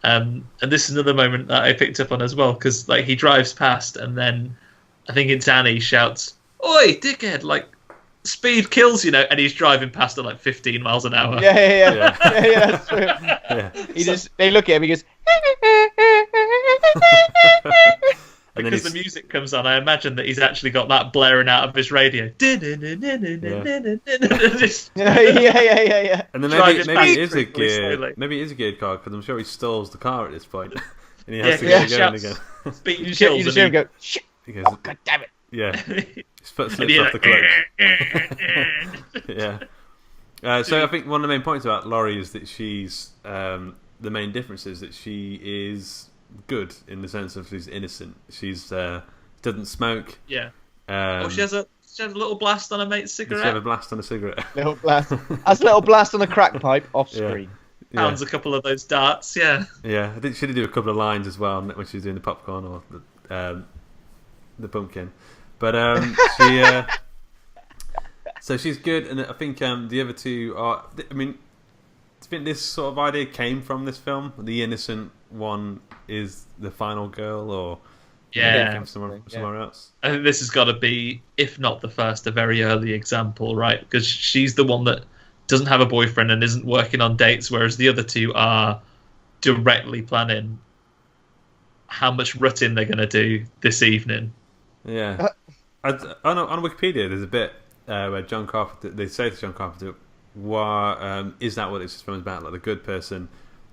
And this is another moment that I picked up on as well, because like he drives past, and then I think it's Annie shouts, "Oi, dickhead!" Like speed kills, and he's driving past at like 15 miles an hour. Yeah, that's true. Yeah. They look at him, he goes. Because the music comes on, I imagine that he's actually got that blaring out of his radio. Yeah. And then maybe it is a geared car, because I'm sure he stalls the car at this point, and he has to get going again. Speed you kills. just hear him go. Shit. Oh, God damn it! Yeah, his foot slips off the clutch. Yeah. So I think one of the main points about Laurie is that she's the main difference is that she is good in the sense of she's innocent. She's doesn't smoke. Yeah. She has a little blast on her mate's cigarette. She has a blast on a cigarette. Little blast. Has a little blast on a crack pipe off screen. Pounds a couple of those darts. Yeah. Yeah. I think she did do a couple of lines as well when she was doing the popcorn or the pumpkin. But so she's good, and I think the other two are. I mean, I think this sort of idea came from this film. The innocent one is the final girl, or came somewhere else. I think this has got to be, if not the first, a very early example, right? Because she's the one that doesn't have a boyfriend and isn't working on dates, whereas the other two are directly planning how much rutting they're going to do this evening. Yeah. On Wikipedia, there's a bit where John Carpenter, they say to John Carpenter, is that what this film is about? Like the good person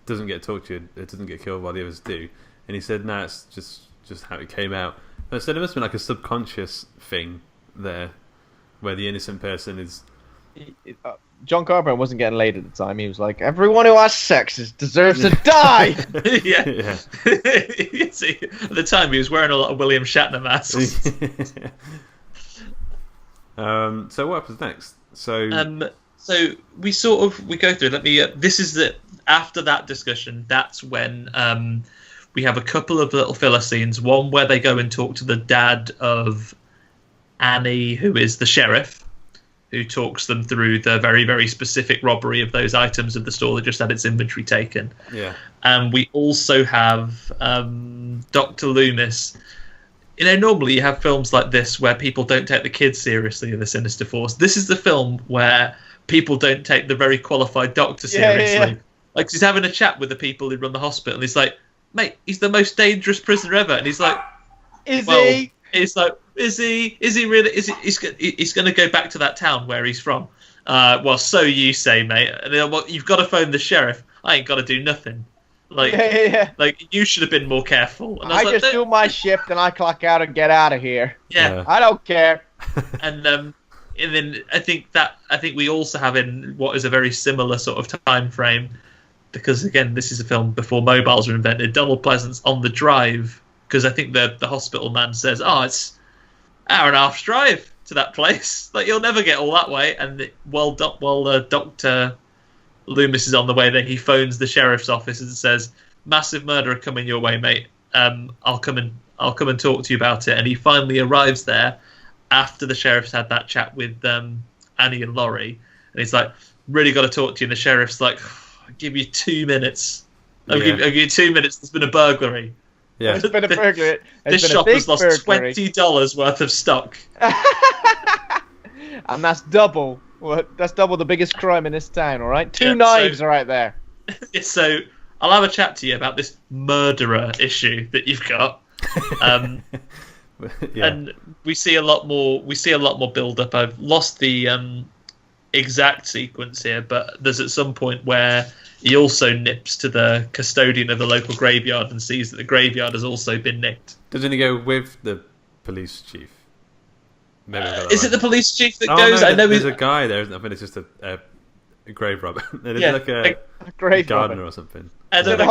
doesn't get tortured, it doesn't get killed while the others do. And he said, no, it's just how it came out. And I said, it must have been like a subconscious thing there, where the innocent person is... John Carpenter wasn't getting laid at the time. He was like, everyone who has sex deserves to die! Yeah. See, at the time, he was wearing a lot of William Shatner masks. So what happens next? So we go through. This is after that discussion. That's when we have a couple of little filler scenes. One where they go and talk to the dad of Annie, who is the sheriff, who talks them through the very, very specific robbery of those items of the store that just had its inventory taken. Yeah. And we also have Dr. Loomis. Normally you have films like this where people don't take the kids seriously in the Sinister Force. This is the film where people don't take the very qualified doctor seriously. Like, he's having a chat with the people who run the hospital, and he's like, mate, he's the most dangerous prisoner ever. And he's like, is he? He's like, is he really? He's going to go back to that town where he's from. Well, so you say, mate. And then, well, you've got to phone the sheriff. I ain't got to do nothing. Like, like, you should have been more careful. And I just do my shift and I clock out and get out of here. Yeah. I don't care. And then I think we also have in what is a very similar sort of time frame, because again, this is a film before mobiles were invented. Donald Pleasence on the drive, because I think the hospital man says, "Oh, it's hour and a half's drive to that place. Like, you'll never get all that way." And while Dr. Loomis is on the way there, he phones the sheriff's office and says, "Massive murderer coming your way, mate. I'll come and talk to you about it." And he finally arrives there after the sheriff's had that chat with Annie and Laurie, and he's like, "Really got to talk to you." And the sheriff's like, "I'll give you 2 minutes. I'll give you 2 minutes. There's been a burglary. Yeah, it's been a burglary. This shop has lost $20 worth of stock." And that's double. Well, that's double the biggest crime in this town, all right? Two knives are right there. So I'll have a chat to you about this murderer issue that you've got. And we see a lot more build up. I've lost the exact sequence here, but there's at some point where he also nips to the custodian of the local graveyard and sees that the graveyard has also been nicked. Doesn't he go with the police chief? Is it the police chief that goes? No, I know there's a guy there. I mean, it's just a grave robber. There's like a grave gardener or something. And so the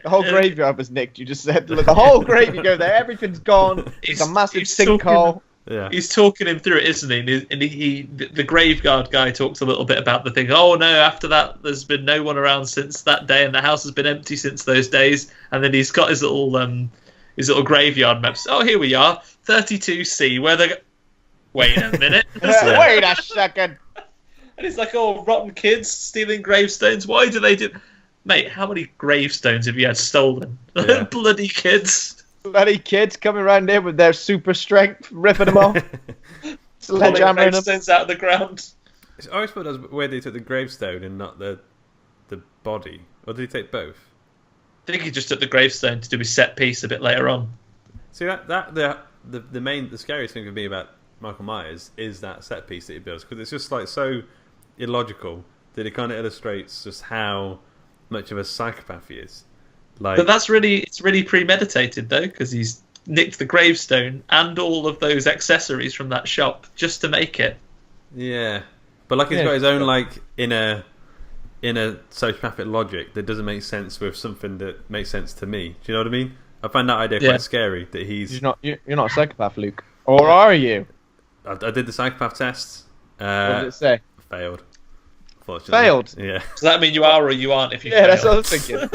whole graveyard was nicked. You just said, look, the whole grave, you go there, everything's gone. It's a massive sinkhole. Yeah, he's talking him through it, isn't he? And the graveyard guy talks a little bit about the thing. Oh no! After that, there's been no one around since that day, and the house has been empty since those days. And then he's got his little graveyard maps. Oh, here we are, 32C. Where they? Wait a minute. Wait a second. And he's like, "Oh, rotten kids stealing gravestones. Why do they do?" Mate, how many gravestones have you had stolen? Yeah. Bloody kids. Bloody kids coming around here with their super strength, ripping them off. Sledgehammering them. Gravestones out of the ground. I always thought that was where they took the gravestone and not the body. Or did he take both? I think he just took the gravestone to do his set piece a bit later on. See, the scariest thing for me about Michael Myers is that set piece that he builds, because it's just like so illogical that it kind of illustrates just how much of a psychopath he is. Like, but it's really premeditated though, because he's nicked the gravestone and all of those accessories from that shop just to make it. Yeah, but like he's got his own like inner sociopathic logic that doesn't make sense with something that makes sense to me. Do you know what I mean? I find that idea quite scary. That you're not a psychopath, Luke, or are you? I did the psychopath test. What did it say? Failed. Failed? Yeah. Does that mean you are or you aren't if you fail? That's what I was thinking.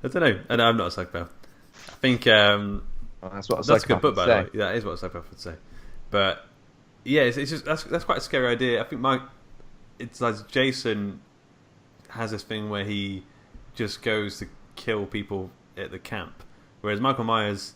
I don't know. I'm not a psychopath. I think that's what a that's a good book, by the way. Yeah, that is what a psychopath would say. But yeah, it's just that's quite a scary idea. I think it's like Jason has this thing where he just goes to kill people at the camp, whereas Michael Myers,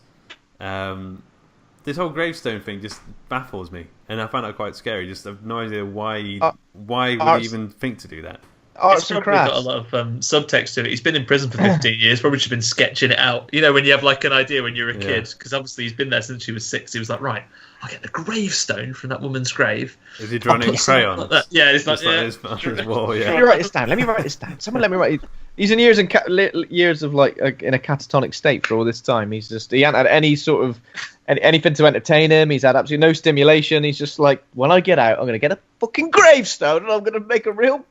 this whole gravestone thing just baffles me, and I find that quite scary. Just have no idea why would he even think to do that. It's probably got a lot of subtext to it. He's been in prison for 15 years, probably just been sketching it out. You know, when you have like an idea when you're a kid, because obviously he's been there since he was 6. He was like, right, I'll get the gravestone from that woman's grave. Is he drawing in crayons? Like yeah, it's like his wall. Yeah. Let me write this down. Let me write this down. Someone let me write. He's in years of like in a catatonic state for all this time. He hasn't had any sort of anything to entertain him. He's had absolutely no stimulation. He's just like, when I get out, I'm going to get a fucking gravestone and I'm going to make a real.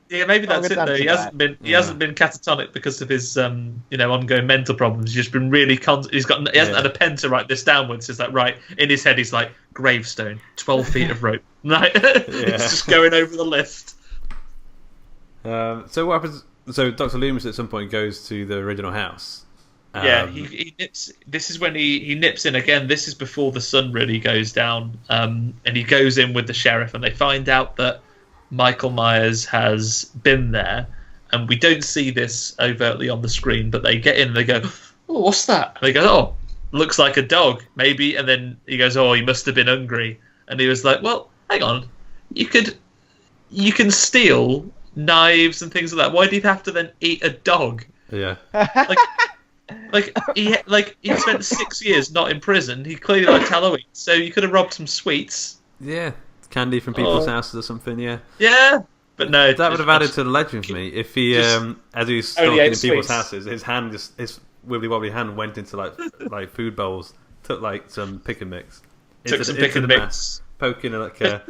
Yeah, maybe that's it though. He hasn't been catatonic because of his ongoing mental problems. He's just been really he hasn't had a pen to write this down with. So it's like, right, in his head he's like, gravestone, 12 feet of rope. It's just going over the list. So what happens? So Dr. Loomis at some point goes to the original house. He nips. This is when he nips in again. This is before the sun really goes down, and he goes in with the sheriff, and they find out that Michael Myers has been there, and we don't see this overtly on the screen, but they get in and they go, "Oh, what's that?" And they go, "Oh, looks like a dog, maybe." And then he goes, "Oh, he must have been hungry." And he was like, "Well, hang on, you can steal knives and things like that. Why did he have to then eat a dog? Yeah. He spent 6 years not in prison. He clearly liked Halloween, so you could have robbed some sweets. Yeah, candy from people's houses or something. Yeah. Yeah, but no. That would have added to the legend for me if he, as he was stalking in people's houses, his wibbly wobbly hand went into like food bowls, took like some pick and mix, poking like a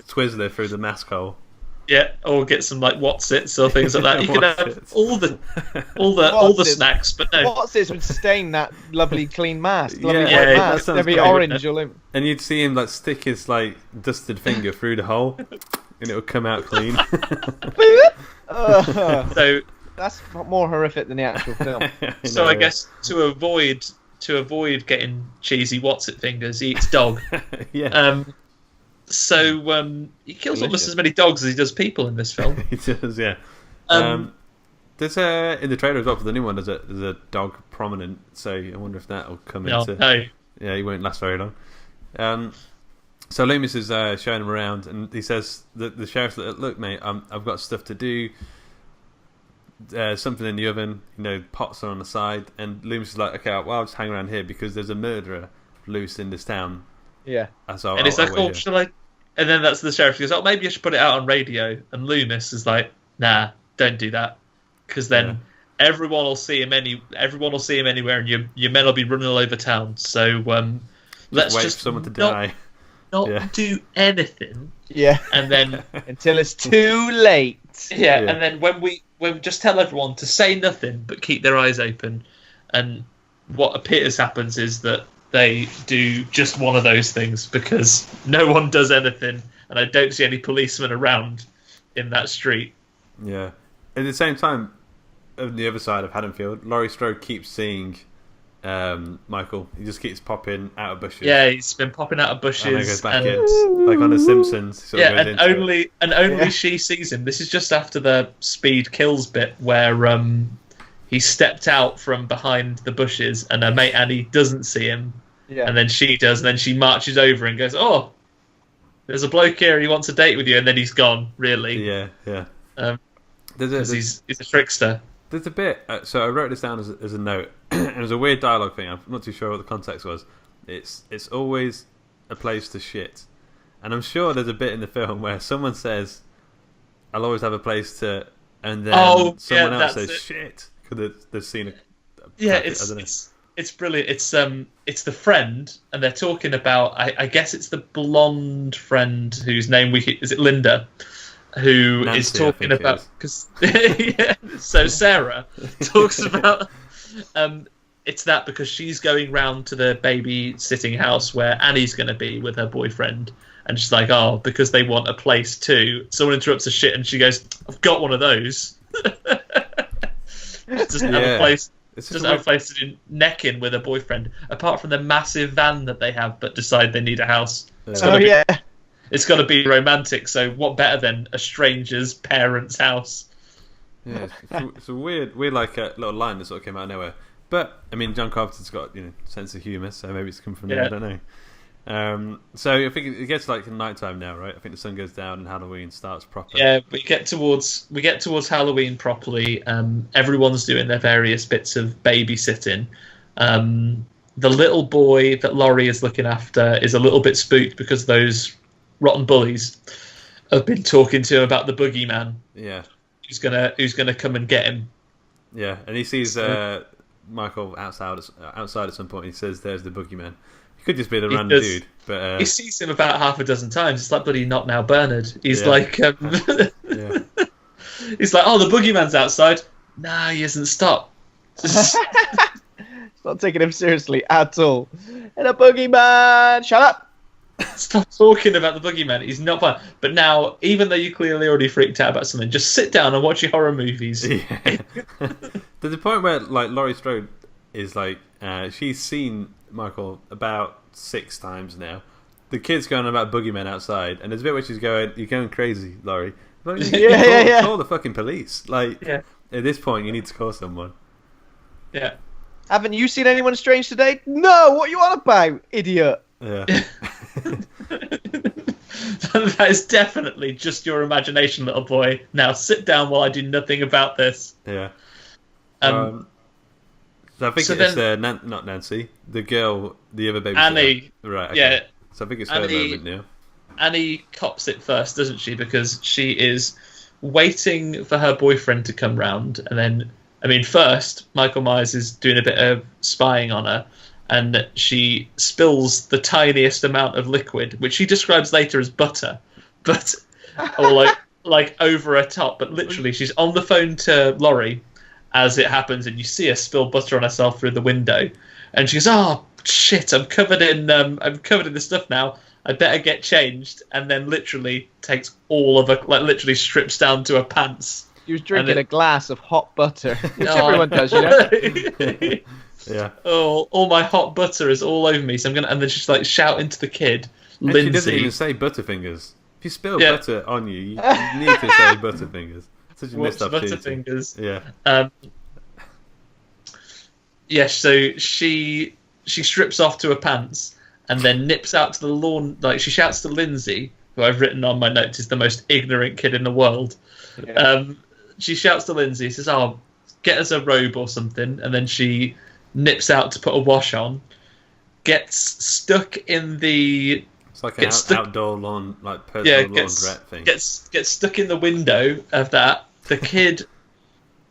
Twizzler through the mask hole. Yeah, or get some like What's-Its or things like that. You could have all the snacks, but no. What's-Its would stain that lovely clean mask. Lovely white mask. There'd be orange all over. And you'd see him like stick his like dusted finger through the hole, and it would come out clean. So that's more horrific than the actual film. I guess to avoid getting cheesy What's-It fingers, he eats dog. Yeah. So he kills almost as many dogs as he does people in this film. He does, yeah. There's in the trailer as well for the new one. There's a dog prominent, so I wonder if that will come into. No. Yeah, he won't last very long. So Loomis is showing him around, and he says the sheriff's like, "Look, mate, I've got stuff to do. Something in the oven, pots are on the side." And Loomis is like, "Okay, well, I'll just hang around here because there's a murderer loose in this town." Yeah. So and it's like, "Oh, shall I?" And then that's the sheriff goes, "Oh, maybe I should put it out on radio." And Loomis is like, "Nah, don't do that, because then everyone will see him anywhere, and your men will be running all over town. So let's wait just for someone to die, not do anything." Yeah. And then until it's too late. Yeah. And then when we just tell everyone to say nothing but keep their eyes open, and what appears happens is that they do just one of those things because no one does anything, and I don't see any policemen around in that street. Yeah. At the same time, on the other side of Haddonfield, Laurie Strode keeps seeing Michael. He just keeps popping out of bushes. Yeah, he's been popping out of bushes. And he goes back in, like on The Simpsons. And only she sees him. This is just after the Speed kills bit where he stepped out from behind the bushes, and her mate Annie doesn't see him. Yeah. And then she does, and then she marches over and goes, "Oh, there's a bloke here, he wants a date with you," and then he's gone, really. Yeah. Because he's a trickster. There's a bit, so I wrote this down as a note, and it was a weird dialogue thing, I'm not too sure what the context was. It's always a place to shit. And I'm sure there's a bit in the film where someone says, "I'll always have a place to," and then someone else says, "Shit," because they've seen a It's brilliant. It's the friend, and they're talking about. I guess it's the blonde friend whose name is it Linda, who Nancy, is talking about because So Sarah talks about. It's that because she's going round to the babysitting house where Annie's going to be with her boyfriend, and she's like, "Oh, because they want a place too." Someone interrupts her shit, and she goes, "I've got one of those." Doesn't have a place. Doesn't have a place to do necking with a boyfriend, apart from the massive van that they have, but decide they need a house. Yeah. It's got to be romantic, so what better than a stranger's parents' house? Yeah, it's a weird like a little line that sort of came out of nowhere. But, I mean, John Carpenter's got, sense of humour, so maybe it's come from there, I don't know. So I think it gets like night time now, right? I think the sun goes down and Halloween starts proper. Yeah, we get towards Halloween properly. Everyone's doing their various bits of babysitting. The little boy that Laurie is looking after is a little bit spooked because those rotten bullies have been talking to him about the boogeyman. Yeah, who's gonna come and get him. Yeah, and he sees Michael outside at some point. He says, "There's the boogeyman." He could just be the random dude, but he sees him about half a dozen times. It's like bloody Not Now Bernard. He's like, yeah. He's like, "Oh, the boogeyman's outside." Nah, he isn't. Stop. It's not taking him seriously at all. And a boogeyman, shut up. Stop talking about the boogeyman. He's not fun. But now, even though you clearly already freaked out about something, just sit down and watch your horror movies. Yeah. There's a point where, like, Laurie Strode is like, she's seen Michael about 6 times now. The kid's going on about boogeymen outside, and there's a bit where she's going, "You're going crazy, Laurie." Like, call the fucking police. Like, at this point, you need to call someone. Yeah. Haven't you seen anyone strange today? No, what are you on about, idiot? Yeah. That is definitely just your imagination, little boy. Now sit down while I do nothing about this. Yeah. So I think it's not Nancy, the girl, the other baby. Annie. Right. Okay. Yeah. So I think it's her moment now. Annie cops it first, doesn't she? Because she is waiting for her boyfriend to come round, and then, first Michael Myers is doing a bit of spying on her, and she spills the tiniest amount of liquid, which she describes later as butter, or like over her top. But literally, she's on the phone to Laurie as it happens, and you see her spill butter on herself through the window, and she goes, "Oh shit! I'm covered in this stuff now. I better get changed." And then literally takes all of her, literally strips down to her pants. She was drinking a glass of hot butter, which everyone does, you know. Yeah. Oh, all my hot butter is all over me. So I'm gonna, and then she's like shouting to the kid, Lindsay. She doesn't even say Butterfingers. If you spill butter on you, you need to say Butterfingers. Such a missed opportunity. Butterfingers. Yeah. So she strips off to her pants and then nips out to the lawn. Like, she shouts to Lindsay, who I've written on my notes is the most ignorant kid in the world. Yeah. She shouts to Lindsay, says, "Oh, get us a robe or something," and then she nips out to put a wash on. Gets stuck in the. It's like an outdoor lawn, like personal laundrette thing. Gets stuck in the window of that. The kid,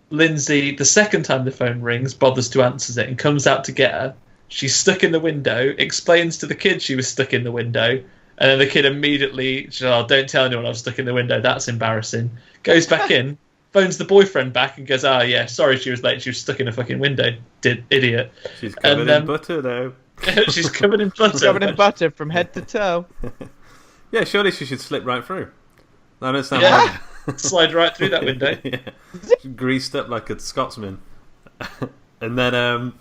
Lindsay, the second time the phone rings, bothers to answer it and comes out to get her. She's stuck in the window, explains to the kid she was stuck in the window, and then the kid immediately, "Oh, don't tell anyone I was stuck in the window, that's embarrassing." Goes back in, phones the boyfriend back and goes, "Ah, yeah, sorry she was late, she was stuck in a fucking window, idiot." She's covered in butter, though. She's covered in butter. She's covered in butter from head to toe. Yeah, surely she should slip right through. I don't understand why. Slide right through that window. Yeah. Greased up like a Scotsman. And then,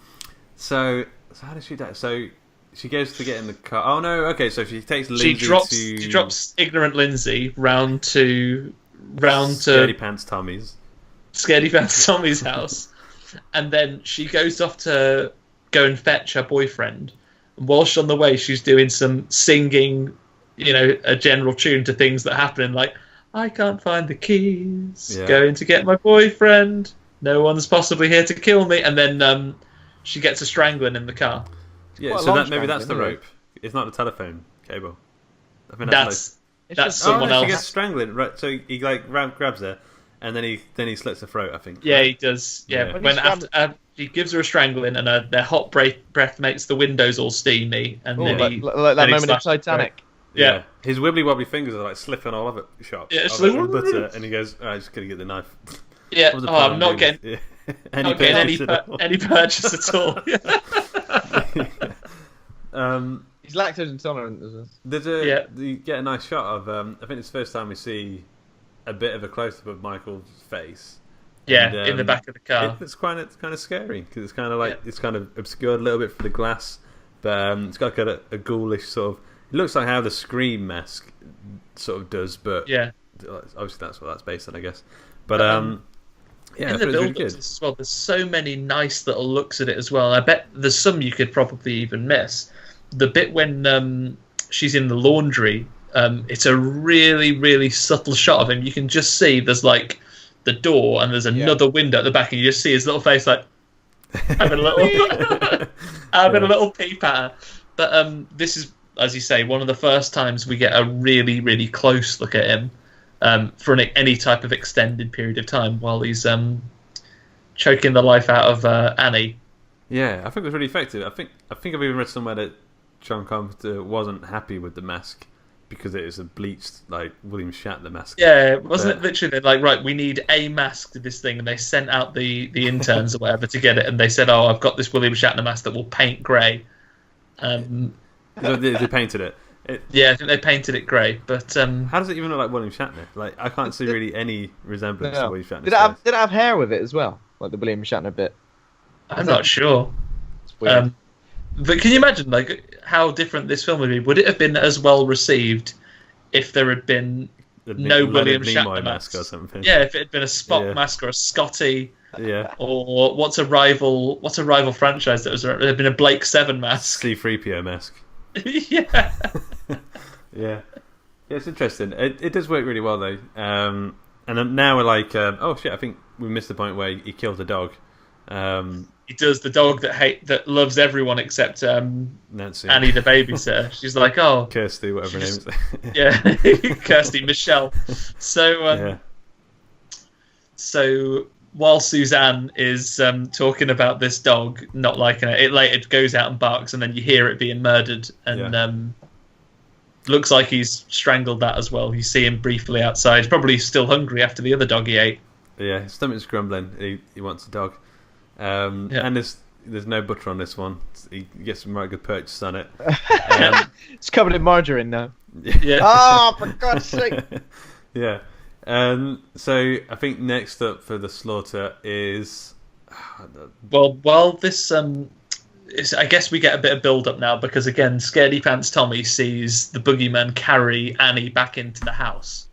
so how does she die? So she goes to get in the car. Oh no, okay, so she takes Lindsay She drops ignorant Lindsay round to Scaredy Pants Tommy's house. And then she goes off to go and fetch her boyfriend. And whilst on the way, she's doing some singing, a general tune to things that happen, like, "I can't find the keys, going to get my boyfriend, no one's possibly here to kill me," and then she gets a strangling in the car. Yeah, so maybe that's the rope. It's not the telephone cable. I think that's someone else. She gets strangling, right? So he grabs her, and then he slits her throat, I think. Yeah, right? He does. Yeah, when after he gives her a strangling, and their hot breath makes the windows all steamy, and then like that moment in Titanic. Yeah, his wibbly wobbly fingers are like slipping all over the shop. Yeah, it's like butter, and he goes, "I'm just gonna get the knife." Yeah, I'm not getting any purchase at all. He's lactose intolerant. You get a nice shot of. I think it's the first time we see a bit of a close up of Michael's face. Yeah, in the back of the car. It's kind of scary because it's kind of like it's kind of obscured a little bit from the glass, but it's got a ghoulish sort of. It looks like how the Scream mask sort of does, but obviously that's what that's based on, I guess. But in the build-ups as well, there's so many nice little looks at it as well. I bet there's some you could probably even miss. The bit when she's in the laundry, it's a really, really subtle shot of him. You can just see there's like the door and there's another window at the back, and you just see his little face like having a little peep at her. But this is, as you say, one of the first times we get a really, really close look at him for any type of extended period of time while he's choking the life out of Annie. Yeah, I think it was really effective. I think I've even read somewhere that John Carpenter wasn't happy with the mask because it is a bleached, like, William Shatner mask. Yeah, wasn't it literally like, right, we need a mask to this thing, and they sent out the interns or whatever to get it, and they said, "Oh, I've got this William Shatner mask that will paint grey." They painted it. Yeah, I think they painted it grey, but how does it even look like William Shatner? Like, I can't see really any resemblance to William Shatner. Did it have hair with it as well, like the William Shatner bit? I'm not sure. It's weird. But can you imagine, like, how different this film would be? Would it have been as well received if there had been no William Shatner mask or something? Yeah, if it had been a Spock mask or a Scotty. Yeah. Or what's a rival franchise that was there had been a Blake 7 mask? C3PO mask. Yeah. Yeah. Yeah, it's interesting. It does work really well though. And now we're like, oh shit! I think we missed the point where he killed the dog. He does, the dog that loves everyone except Nancy. Annie, the babysitter. She's like, oh, Kirsty, whatever her name is. Yeah, Kirsty, Michelle. So while Suzanne is talking about this dog not liking it later goes out and barks, and then you hear it being murdered, and looks like he's strangled that as well. You see him briefly outside. He's probably still hungry after the other dog he ate. Yeah, his stomach's grumbling. He wants a dog. And there's no butter on this one. He gets some right good purchase on it. It's covered in margarine now. Yeah. Oh, for God's sake! Yeah. So I think next up for the slaughter is. Well, this I guess we get a bit of build up now because again, Scaredy Pants Tommy sees the boogeyman carry Annie back into the house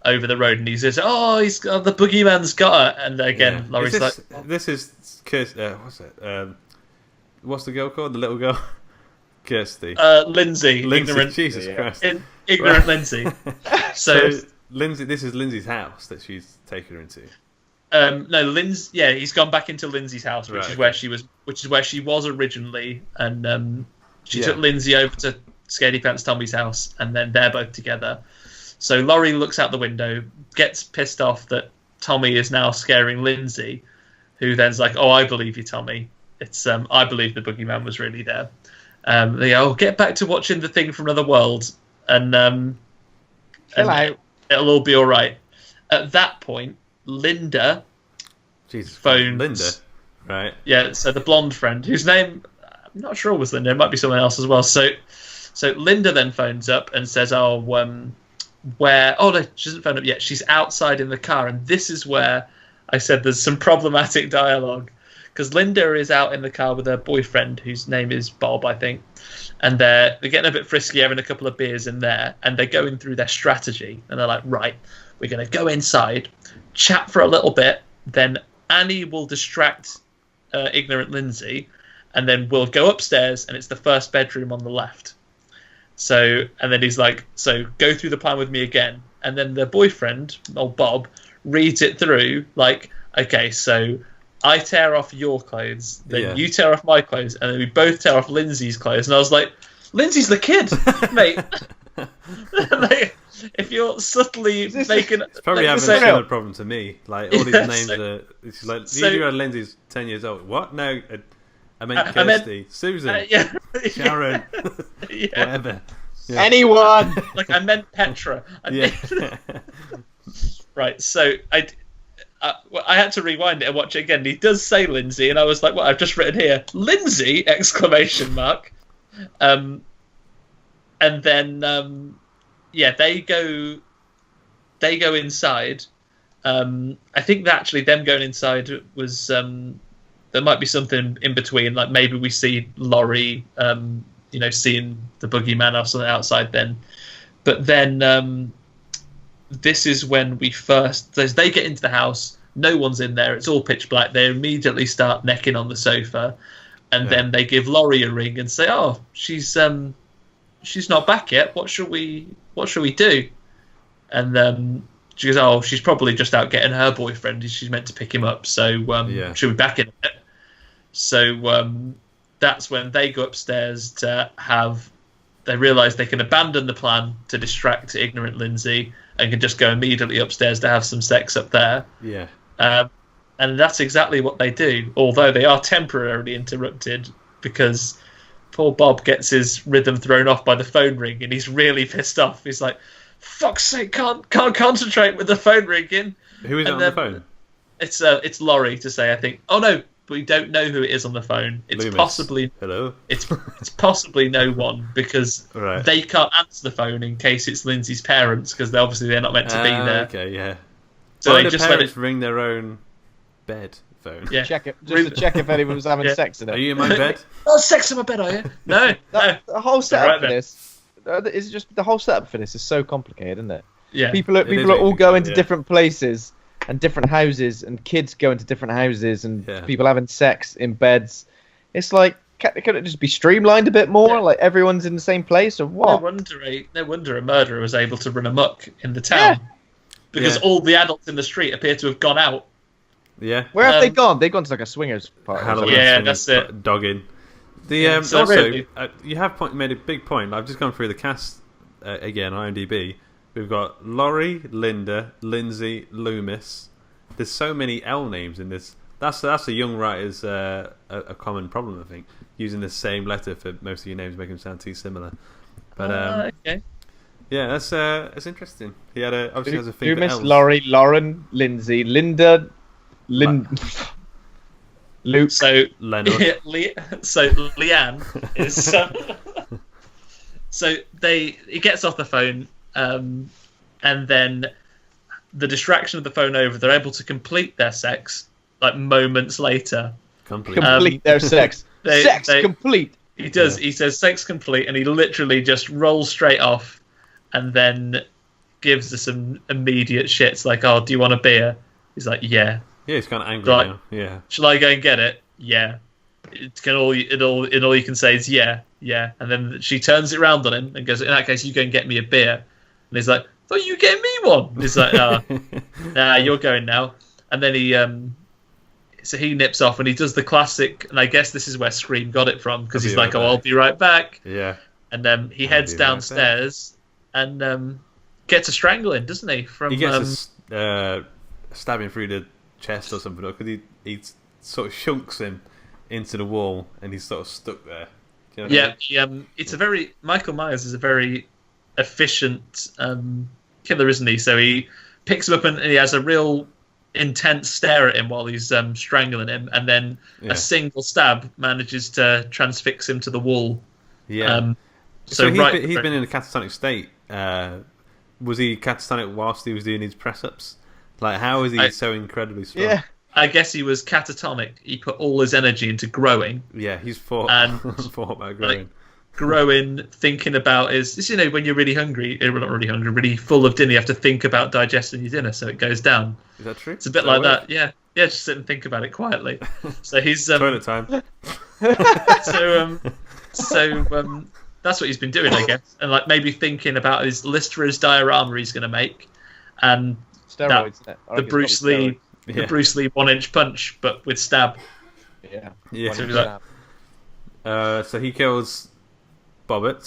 over the road, and he says, "Oh, the boogeyman's got her." And again, Laurie's like, "This is Kirsty. What's it? What's the girl called? The little girl, Kirsty. Lindsay. Ignorant. Jesus Christ. Ignorant Lindsay. So Lindsay. This is Lindsay's house that she's taken her into. No, Lindsay. Yeah, he's gone back into Lindsay's house, which is where she was originally, and she took Lindsay over to Scaredy Pants Tommy's house, and then they're both together. So Laurie looks out the window, gets pissed off that Tommy is now scaring Lindsay, who then's like, "Oh, I believe you, Tommy. It's I believe the boogeyman was really there." They go, "Oh, get back to watching the thing from another world, and it'll all be all right." At that point, Linda phones. Linda, right? Yeah. So the blonde friend, whose name I'm not sure was Linda, it might be someone else as well. So Linda then phones up and says, "Oh, where?" Oh no, she hasn't phoned up yet. She's outside in the car, and this is where I said there's some problematic dialogue, because Linda is out in the car with her boyfriend, whose name is Bob, I think, and they're getting a bit frisky, having a couple of beers in there, and they're going through their strategy, and they're like, right, we're going to go inside, chat for a little bit, then Annie will distract ignorant Lindsay, and then we'll go upstairs, and it's the first bedroom on the left. So, and then he's like, so go through the plan with me again. And then the boyfriend, old Bob, reads it through like, okay, so I tear off your clothes, then you tear off my clothes, and then we both tear off Lindsay's clothes. And I was like, Lindsay's the kid, mate. Like, if you're subtly making... It's probably having a similar problem to me. Like, all these names are... It's like, you and Lindsay's 10 years old. What? No, I meant Kirsty, Susan, Sharon, whatever. Yeah. Anyone. Like, I meant Petra. Right, so I had to rewind it and watch it again. He does say Lindsay, and I was like, "What? I've just written here, Lindsay!" ! And then they go inside. I think that actually them going inside was there might be something in between, like maybe we see Laurie, seeing the boogeyman or something outside then. But then this is when they get into the house, no one's in there, it's all pitch black, they immediately start necking on the sofa, and then they give Laurie a ring and say, "Oh, she's not back yet, what shall we do?" And she goes, "Oh, she's probably just out getting her boyfriend, she's meant to pick him up, so she'll be back in a bit." So that's when they go upstairs they realise they can abandon the plan to distract ignorant Lindsay and can just go immediately upstairs to have some sex up there. Yeah. And that's exactly what they do, although they are temporarily interrupted because poor Bob gets his rhythm thrown off by the phone ring, and he's really pissed off. He's like, "Fuck's sake, can't concentrate with the phone ringing." Who is on the phone? It's Laurie to say, I think. Oh no, we don't know who it is on the phone. It's Loomis. Possibly hello. It's possibly no one, because they can't answer the phone in case it's Lindsay's parents, because they're not meant to be there. Okay, yeah. So why they do just parents ring their own bed phone? Yeah. Check it, just to check if anyone was having sex in it. Are you in my bed? Oh, sex in my bed, are you? No. The whole setup for this is just the whole setup for this is so complicated, isn't it? Yeah. People are all going to different places and different houses, and kids going to different houses, and people having sex in beds. It's like, could it just be streamlined a bit more? Like everyone's in the same place, or what? No wonder a murderer was able to run amok in the town, because all the adults in the street appear to have gone out. Yeah. Where have they gone? They've gone to like a swingers party. Halloween that's it. Dogging. So also, really... you have made a big point. I've just gone through the cast again, IMDb. We've got Laurie, Linda, Lindsay, Loomis. There's so many L names in this. That's a young writer's a common problem, I think, using the same letter for most of your names, making them sound too similar. But okay. Yeah, that's interesting. He had obviously has a thing Loomis, for L's. Laurie, Lauren, Lindsay, Linda, Luke, So Leonard. so Leanne is. So he gets off the phone, and then the distraction of the phone over, they're able to complete their sex like moments later. Complete their sex. Complete. He does. Yeah. He says sex complete, and he literally just rolls straight off, and then gives us some immediate shits like, "Oh, do you want a beer?" He's like, "Yeah." Yeah, he's kind of angry now. Yeah. Shall I go and get it? Yeah. All you can say is yeah. And then she turns it around on him and goes, "In that case, you go and get me a beer." And he's like, "Oh, you get me one." And he's like, "Nah, you're going now." And then he nips off and he does the classic, and I guess this is where Scream got it from, because he's like, "Oh, I'll be right back." Yeah. And he heads downstairs and gets a strangling, doesn't he? He gets a stabbing through the chest or something, because he sort of shunks him into the wall and he's sort of stuck there. Do you know what I mean? It's a very Michael Myers is a very efficient killer, isn't he? So he picks him up and he has a real intense stare at him while he's strangling him, and then a single stab manages to transfix him to the wall. Yeah. So he's been in a catatonic state. Was he catatonic whilst he was doing his press-ups? Like, how is he so incredibly strong? Yeah. I guess he was catatonic. He put all his energy into growing. Yeah, he's fought about growing. Like, growing, thinking about is when you're really hungry, not really hungry, really full of dinner, you have to think about digesting your dinner so it goes down. Is that true? It's a bit like that. Yeah, just sit and think about it quietly. So he's toilet time. So that's what he's been doing, I guess, and like maybe thinking about his list for his diorama he's going to make, and steroids. The Bruce Lee 1-inch punch, but with stab. Yeah. So he kills Bob.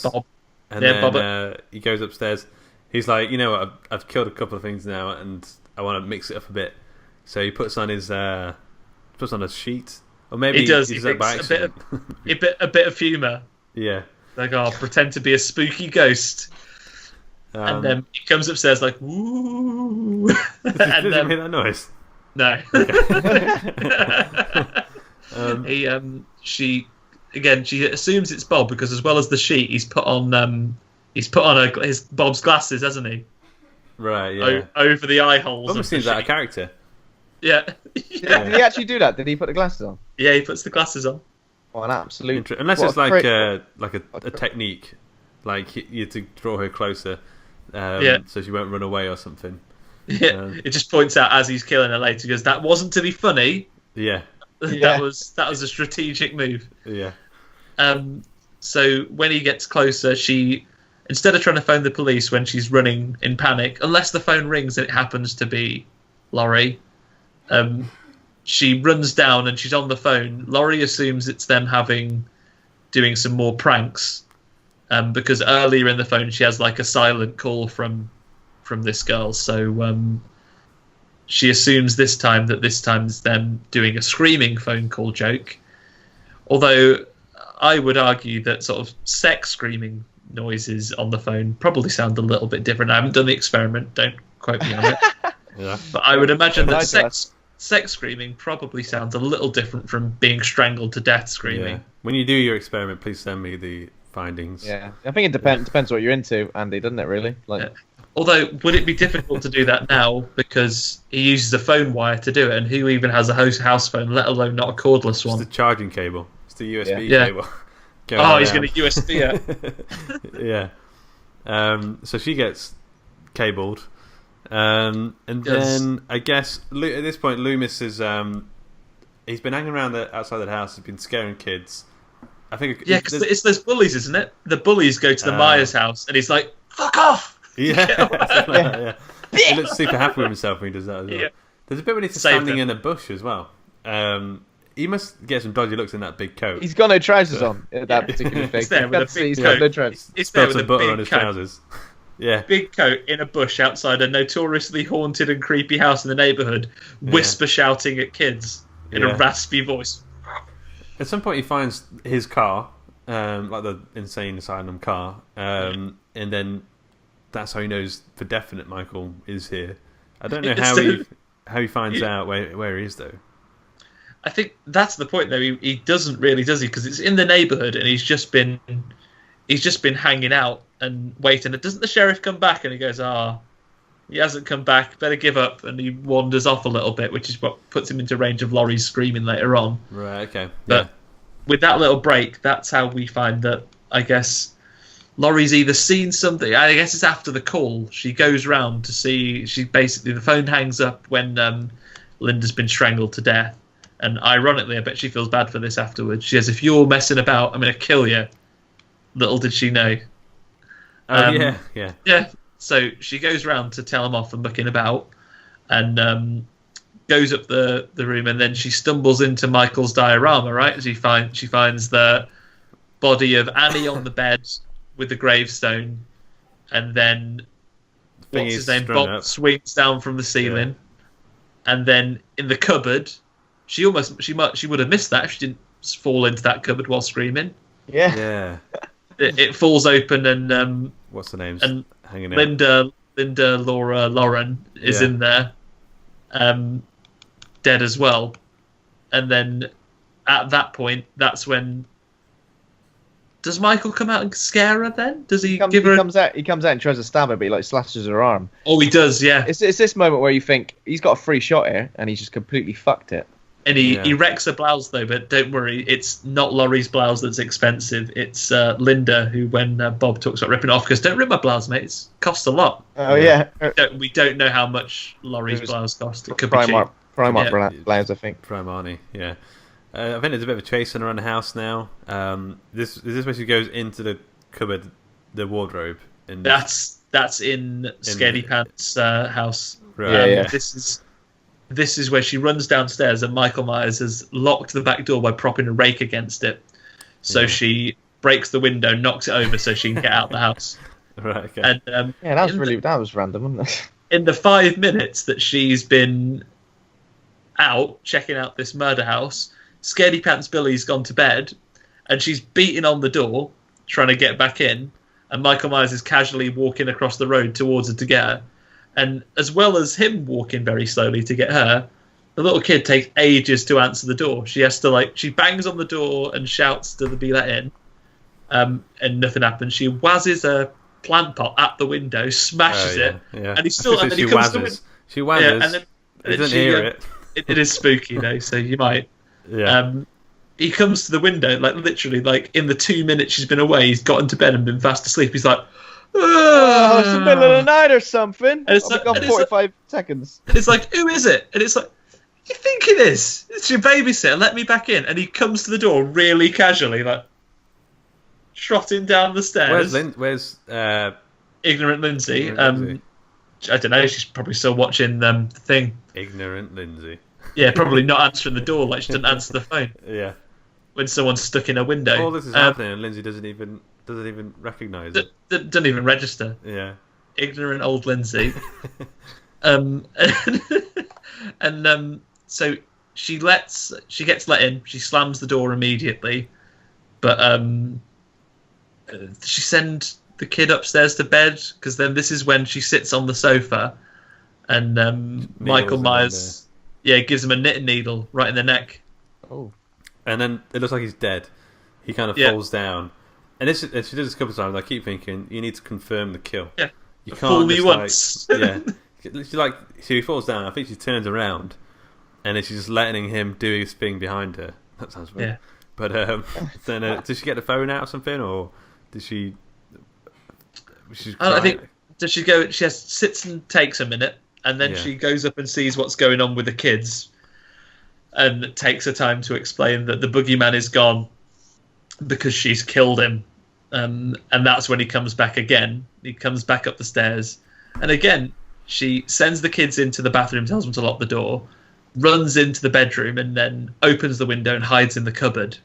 And then he goes upstairs. He's like, you know what? I've killed a couple of things now, and I want to mix it up a bit. So he puts on his a sheet, or maybe he does. He does by accident. a bit of humour. Yeah. Like, pretend to be a spooky ghost. And then he comes upstairs like, woo. Did he make that noise? No. Okay. She assumes it's Bob, because as well as the sheet, he's put on his Bob's glasses, hasn't he? Right. Yeah. Over the eye holes. Almost seems like a character. Yeah. Did he actually do that? Did he put the glasses on? Yeah, he puts the glasses on. Oh, an absolute. Unless it's like a technique, like you have to draw her closer, so she won't run away or something. Yeah, it just points out as he's killing her later, because that wasn't to be funny. Yeah. That was a strategic move. Yeah. So when he gets closer, she, instead of trying to phone the police when she's running in panic, unless the phone rings and it happens to be Laurie, she runs down and she's on the phone. Laurie assumes it's them doing some more pranks, because earlier in the phone she has like a silent call from this girl. So she assumes this time is them doing a screaming phone call joke. Although I would argue that sort of sex screaming noises on the phone probably sound a little bit different. I haven't done the experiment, don't quote me on it. Yeah. But I would imagine that sex screaming probably sounds a little different from being strangled to death screaming. Yeah. When you do your experiment, please send me the findings. Yeah, I think it depends what you're into, Andy, doesn't it? Really, Yeah. Although, would it be difficult to do that now, because he uses a phone wire to do it, and who even has a house phone, let alone not a cordless one? It's the charging cable. It's the USB Yeah. cable. He's going to USB it. Yeah. So she gets cabled. And then I guess at this point Loomis is he's been hanging around outside the house. He's been scaring kids. I think because it's those bullies, isn't it? The bullies go to the Myers house, and he's like, "Fuck off!" Yeah. He looks super happy with himself when he does that as well. Yeah. There's a bit when he's standing in a bush as well. He must get some dodgy looks in that big coat. He's got no trousers on at that particular thing. He's there with a big coat. Got no trousers. It's there with a butter big on his coat. trousers. Yeah. Big coat in a bush outside a notoriously haunted and creepy house in the neighbourhood, whisper shouting at kids in a raspy voice. At some point, he finds his car, like the insane asylum car, and then that's how he knows for definite Michael is here. I don't know how he finds out where he is though. I think that's the point though. He doesn't really, does he? Because it's in the neighbourhood, and he's just been hanging out and waiting. And doesn't the sheriff come back? And he goes, he hasn't come back. Better give up. And he wanders off a little bit, which is what puts him into range of Laurie's screaming later on. Right. Okay. But with that little break, that's how we find that. I guess Laurie's either seen something. I guess it's after the call. She goes round to see. The phone hangs up when Linda's been strangled to death. And ironically, I bet she feels bad for this afterwards. She says, "If you're messing about, I'm going to kill you." Little did she know. Yeah. So she goes round to tell him off for mucking about, and goes up the room, and then she stumbles into Michael's diorama. Right, she finds the body of Annie on the bed with the gravestone, and then what's his name? Bob swings down from the ceiling, and then in the cupboard, she would have missed that if she didn't fall into that cupboard while screaming. Yeah. It falls open, and what's the names? And hanging out. Linda, Laura, Lauren is in there, dead as well. And then at that point, that's when. Does Michael come out and scare her then? Does he give her? He comes out and tries to stab her, but he like slashes her arm. Oh, he does, yeah. It's this moment where you think he's got a free shot here, and he's just completely fucked it. And he wrecks her blouse though, but don't worry, it's not Laurie's blouse that's expensive. It's Linda who, when Bob talks about ripping it off, because don't rip my blouse, mate. It costs a lot. Oh yeah. We don't know how much Laurie's blouse cost. It could be Primark blouse, I think. Primarni, yeah. I think there's a bit of a chase around the house now. This where she goes into the cupboard, the wardrobe. That's in Scaredy Pants' house. Right. Yeah. This is where she runs downstairs, and Michael Myers has locked the back door by propping a rake against it. So she breaks the window, knocks it over, so she can get out the house. Right. Okay. And that was random, wasn't it? In the 5 minutes that she's been out checking out this murder house, Scaredy Pants Billy's gone to bed, and she's beating on the door, trying to get back in, and Michael Myers is casually walking across the road towards her to get her. And as well as him walking very slowly to get her, the little kid takes ages to answer the door. She has to she bangs on the door and shouts to be let in, and nothing happens. She wazzes a plant pot at the window, smashes it, and he's still. And then he comes to She wazzes. and then doesn't hear it. It is spooky though, so you might. Yeah. He comes to the window, literally, in the 2 minutes she's been away, he's gotten to bed and been fast asleep. He's like, "Oh, it's the middle of the night or something." And it's I've got 45 seconds. And it's like, "Who is it?" And it's like, "You think it is? It's your babysitter. Let me back in." And he comes to the door really casually, trotting down the stairs. Where's Ignorant Lindsay? I don't know. She's probably still watching the thing. Ignorant Lindsay. Yeah, probably not answering the door. She doesn't answer the phone. Yeah. When someone's stuck in a window. All this is happening, and Lindsay doesn't even recognise it. Doesn't even register. Yeah. Ignorant old Lindsay. So she gets let in. She slams the door immediately, but she sends the kid upstairs to bed, because then this is when she sits on the sofa, and Michael Myers gives him a knitting needle right in the neck. Oh. And then it looks like he's dead. He kind of falls down. And she did this a couple of times. I keep thinking, you need to confirm the kill. Yeah. You can't fool me once. She falls down. I think she turns around, and then she's just letting him do his thing behind her. That sounds weird. Yeah. But then, did she get the phone out or something, or did she? I think does she go? She sits and takes a minute, and then she goes up and sees what's going on with the kids, and takes her time to explain that the boogeyman is gone, because she's killed him. And that's when he comes back again. He comes back up the stairs. And again, she sends the kids into the bathroom, tells them to lock the door, runs into the bedroom, and then opens the window and hides in the cupboard.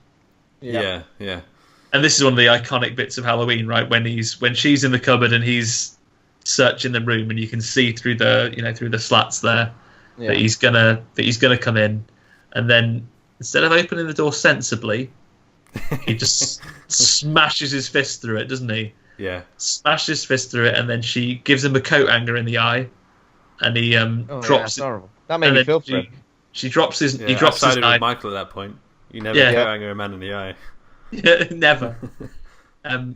Yeah. And this is one of the iconic bits of Halloween, right? When she's in the cupboard and he's searching the room, and you can see through the slats there that he's gonna come in, and then instead of opening the door sensibly, he just smashes his fist through it, doesn't he? Yeah. Smashes his fist through it, and then she gives him a coat hanger in the eye, and he drops it. Horrible. That made me feel for him. She drops his. Yeah, he drops his knife. With Michael at that point. You never coat hanger a man in the eye. Yeah, never.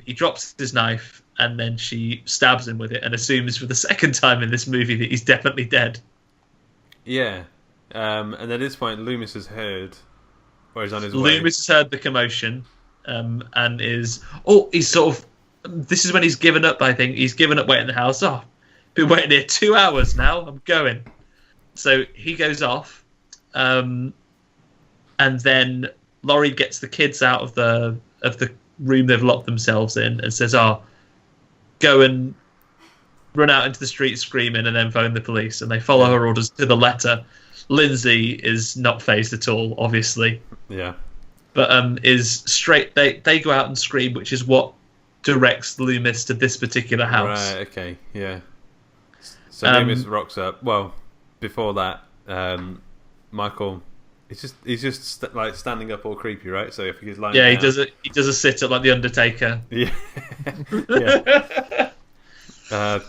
He drops his knife, and then she stabs him with it, and assumes for the second time in this movie that he's definitely dead. Yeah. And at this point, Loomis has heard, or he's on his way. Loomis has heard the commotion, and is he's sort of. This is when he's given up. I think he's given up waiting in the house. Been waiting here 2 hours now. I'm going. So he goes off, and then Laurie gets the kids out of the room they've locked themselves in and says, go and run out into the street screaming and then phone the police. And they follow her orders to the letter. Lindsay is not phased at all, obviously. Yeah. But is straight. They go out and scream, which is what directs Loomis to this particular house. Right, okay, yeah. So Loomis rocks up. Well, before that, Michael... He's just like standing up all creepy, right? So if he's lying down... he does a sit up like the Undertaker. Yeah.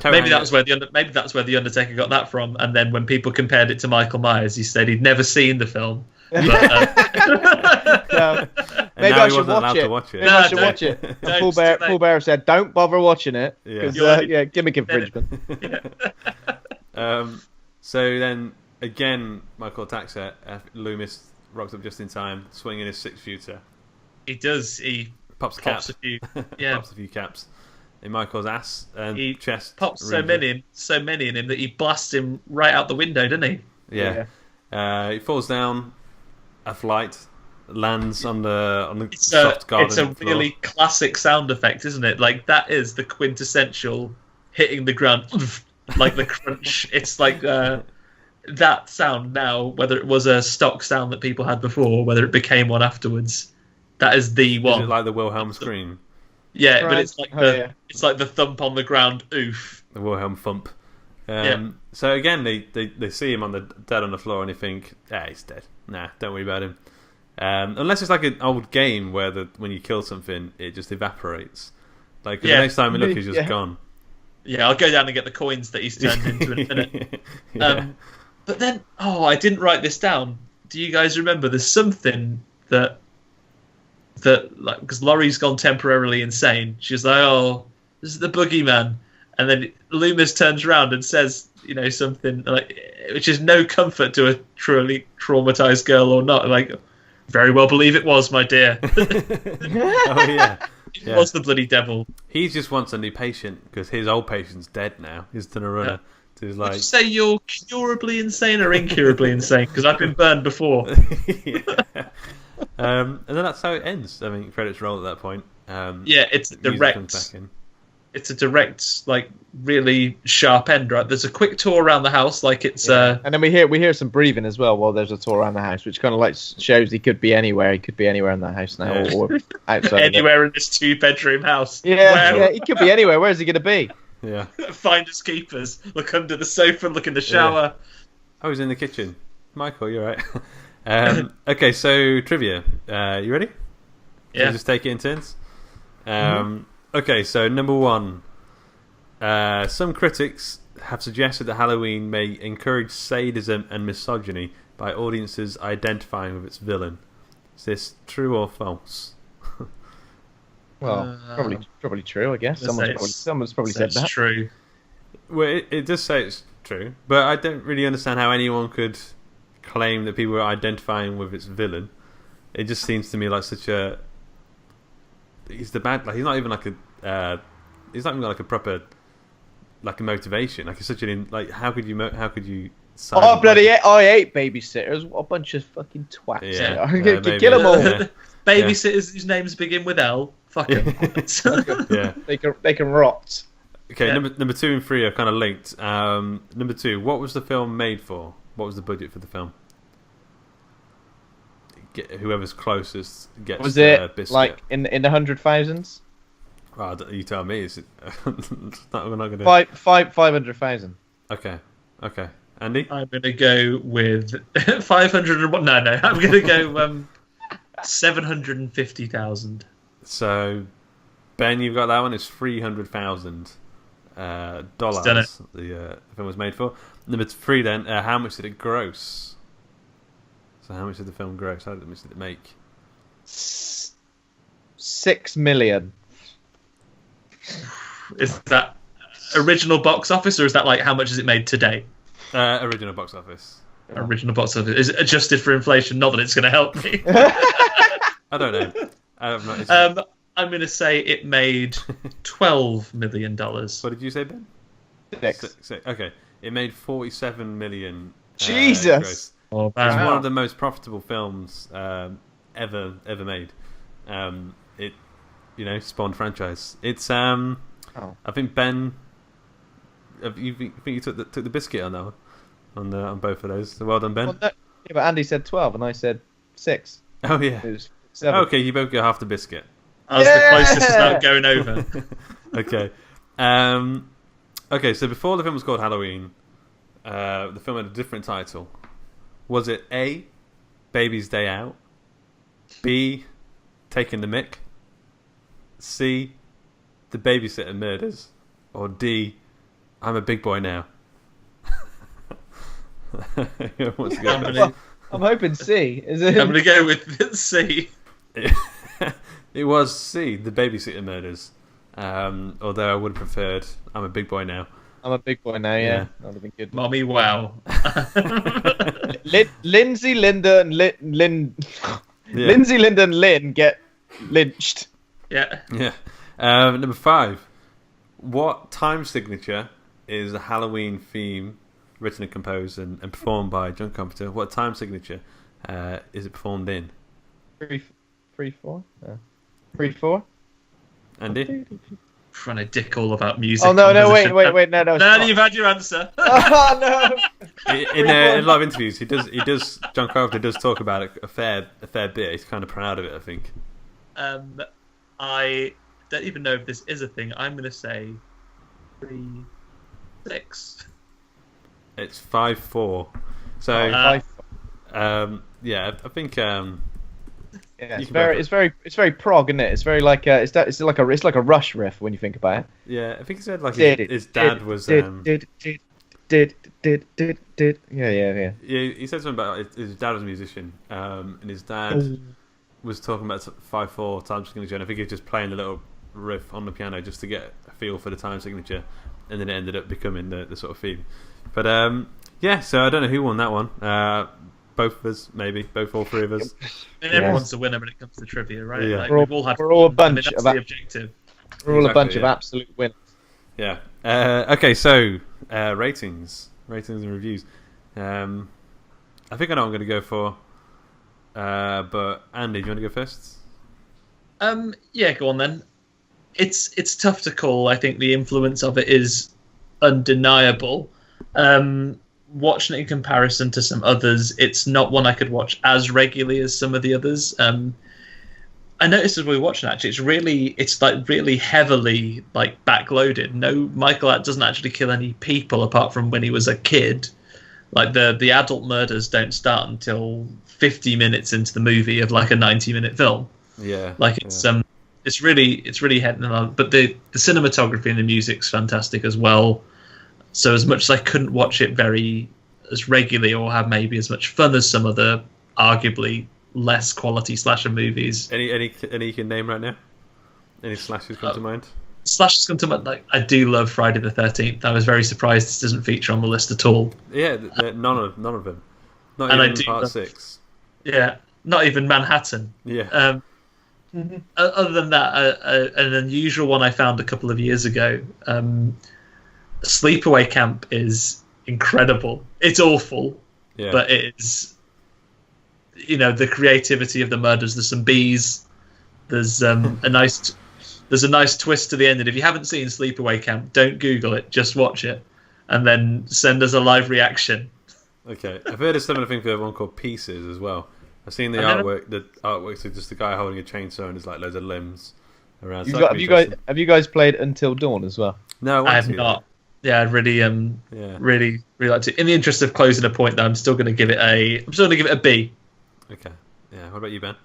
Maybe that's where the Undertaker got that from. And then when people compared it to Michael Myers, he said he'd never seen the film. But, maybe I should watch it. Maybe I should watch it. And Paul Bearer said, "Don't bother watching it because gimmick infringement." So then again, Michael attacks her. Loomis rocks up just in time, swinging his 6-shooter. He does. He pops a few. Yeah, pops a few caps in Michael's ass and chest. Pops so many in him that he blasts him right out the window, doesn't he? Yeah. He falls down a flight, lands on the soft garden floor. It's a really classic sound effect, isn't it? Like that is the quintessential hitting the ground, like the crunch. It's like that sound now, whether it was a stock sound that people had before, whether it became one afterwards. That is the one. Is it like the Wilhelm scream? Yeah, right. But it's like it's like the thump on the ground. Oof. The Wilhelm thump. So again, they see him dead on the floor, and they think, he's dead. Nah, don't worry about him. Unless it's like an old game where when you kill something, it just evaporates. Like the next time we look, he's just gone. Yeah, I'll go down and get the coins that he's turned into in a minute. But then, I didn't write this down. Do you guys remember? There's something that like because Laurie's gone temporarily insane. She's like, this is the boogeyman. And then Loomis turns around and says, something like, which is no comfort to a truly traumatized girl or not. Like, very well believe it was, my dear. It was the bloody devil. He just wants a new patient because his old patient's dead now. He's done a runner. So he's like, would you say you're curably insane or incurably insane? Because I've been burned before. And then that's how it ends. I mean, credits roll at that point. It's direct. It's a direct, like, really sharp end, right? There's a quick tour around the house, like it's. And then we hear some breathing as well while there's a tour around the house, which kind of like shows he could be anywhere. He could be anywhere in that house now, or outside. Anywhere in this 2-bedroom house. Yeah, he could be anywhere. Where's he going to be? Yeah. Finders keepers. Look under the sofa. Look in the shower. Yeah. He's in the kitchen. Michael, you're right. Okay, so trivia. You ready? Yeah. Just take it in turns. Okay, so number 1. Some critics have suggested that Halloween may encourage sadism and misogyny by audiences identifying with its villain. Is this true or false? Well, probably true, I guess. Someone's probably said that. It's true. Well, it does say it's true, but I don't really understand how anyone could claim that people are identifying with its villain. It just seems to me like such a... He's the bad... Like, he's not even like a... he's not even like a proper like a motivation. Like it's such an how could you Oh bloody! I hate babysitters. What a bunch of fucking twats! Yeah, kill them all. Yeah. Babysitters whose names begin with L. Fuck them. Yeah, they can rot. Okay, number 2 and 3 are kind of linked. Number 2, what was the film made for? What was the budget for the film? Whoever's closest gets. Was it biscuit. like in the 100,000s? Well, you tell me. We're not going to. 500,000. Okay. Andy? I'm going to go with 501. No. I'm going to go 750,000. So, Ben, you've got that one. It's $300,000 dollars. The film was made for. Number 3, then. How much did it gross? So, how much did the film gross? How much did it make? 6 million. Is that original box office, or is that like how much has it made today? Original box office. Original box office. Is it adjusted for inflation? Not that it's going to help me. I don't know. I'm going to say it made $12 million. What did you say, Ben? 6. Okay. It made $47 million. Jesus! Gross. Oh, It's one of the most profitable films ever made. It, spawned franchise. It's I think Ben. You think you took the biscuit on that one, on both of those. So well done, Ben. Well, no, yeah, but Andy said 12 and I said 6. Oh yeah. It was 7. Okay, you both get half the biscuit. I was the closest without going over. Okay. Okay, so before the film was called Halloween, the film had a different title. Was it A, Baby's Day Out, B, Taking the Mick, C, The Babysitter Murders, or D, I'm a Big Boy Now? I'm hoping C. Is it? I'm going to go with C. It was C, The Babysitter Murders. Although I would have preferred I'm a Big Boy Now. I'm a big boy now, yeah. That would have been good. Mommy, wow. Lindsay, Linda, and Lindsay, Linda, and Lynn get lynched. Yeah. Yeah. Number 5. What time signature is a Halloween theme written and composed and performed by John Carpenter? What time signature is it performed in? 3/4. 3/4. Andy? Trying to dick all about music. Oh no! Wait! No! No, you've had your answer. Oh no! In a lot of interviews, he does. John Carpenter does talk about it a fair bit. He's kind of proud of it, I think. I don't even know if this is a thing. I'm going to say 3/6. It's 5/4. So, yeah, I think. Yeah, it's very prog, isn't it? It's very like it's like a Rush riff when you think about it. Yeah, I think he said like his dad was. Yeah. He said something about his dad was a musician, and his dad was talking about 5/4 time signature. And I think he was just playing the little riff on the piano just to get a feel for the time signature, and then it ended up becoming the sort of theme. But yeah, so I don't know who won that one. Both of us, maybe. All three of us. And everyone's a winner when it comes to trivia, right? Yeah. Like, we're all a bunch that's the objective. We're all a bunch of absolute winners. Yeah. Okay, so ratings and reviews. I think I know what I'm going to go for. But Andy, do you want to go first? Yeah, go on then. It's tough to call. I think the influence of it is undeniable. Watching it in comparison to some others, it's not one I could watch as regularly as some of the others. I noticed as we were watching, actually, it's really heavily like backloaded. No, Michael doesn't actually kill any people apart from when he was a kid. Like the adult murders don't start until 50 minutes into the movie of like a 90-minute film. Yeah, like it's really heavy. But the cinematography and the music's fantastic as well. So as much as I couldn't watch it as regularly or have maybe as much fun as some other arguably less quality slasher movies. Any you can name right now? Any slashers come to mind? Slashers come to mind. Like, I do love Friday the 13th. I was very surprised this doesn't feature on the list at all. Yeah, none of them. Not even Part 6. Yeah, not even Manhattan. Yeah. Other than that, an unusual one I found a couple of years ago. Sleepaway Camp is incredible. It's awful, but it is. The creativity of the murders. There's some bees. There's a nice twist to the end. And if you haven't seen Sleepaway Camp, don't Google it. Just watch it, and then send us a live reaction. Okay, I've heard a similar thing for one called Pieces as well. I've seen the artwork. The artwork's just a guy holding a chainsaw and there's like loads of limbs around. Have you guys played Until Dawn as well? No, I have not. Yeah, I'd really like to. In the interest of closing a point, though, I'm still going to give it a B. Okay. Yeah. What about you, Ben?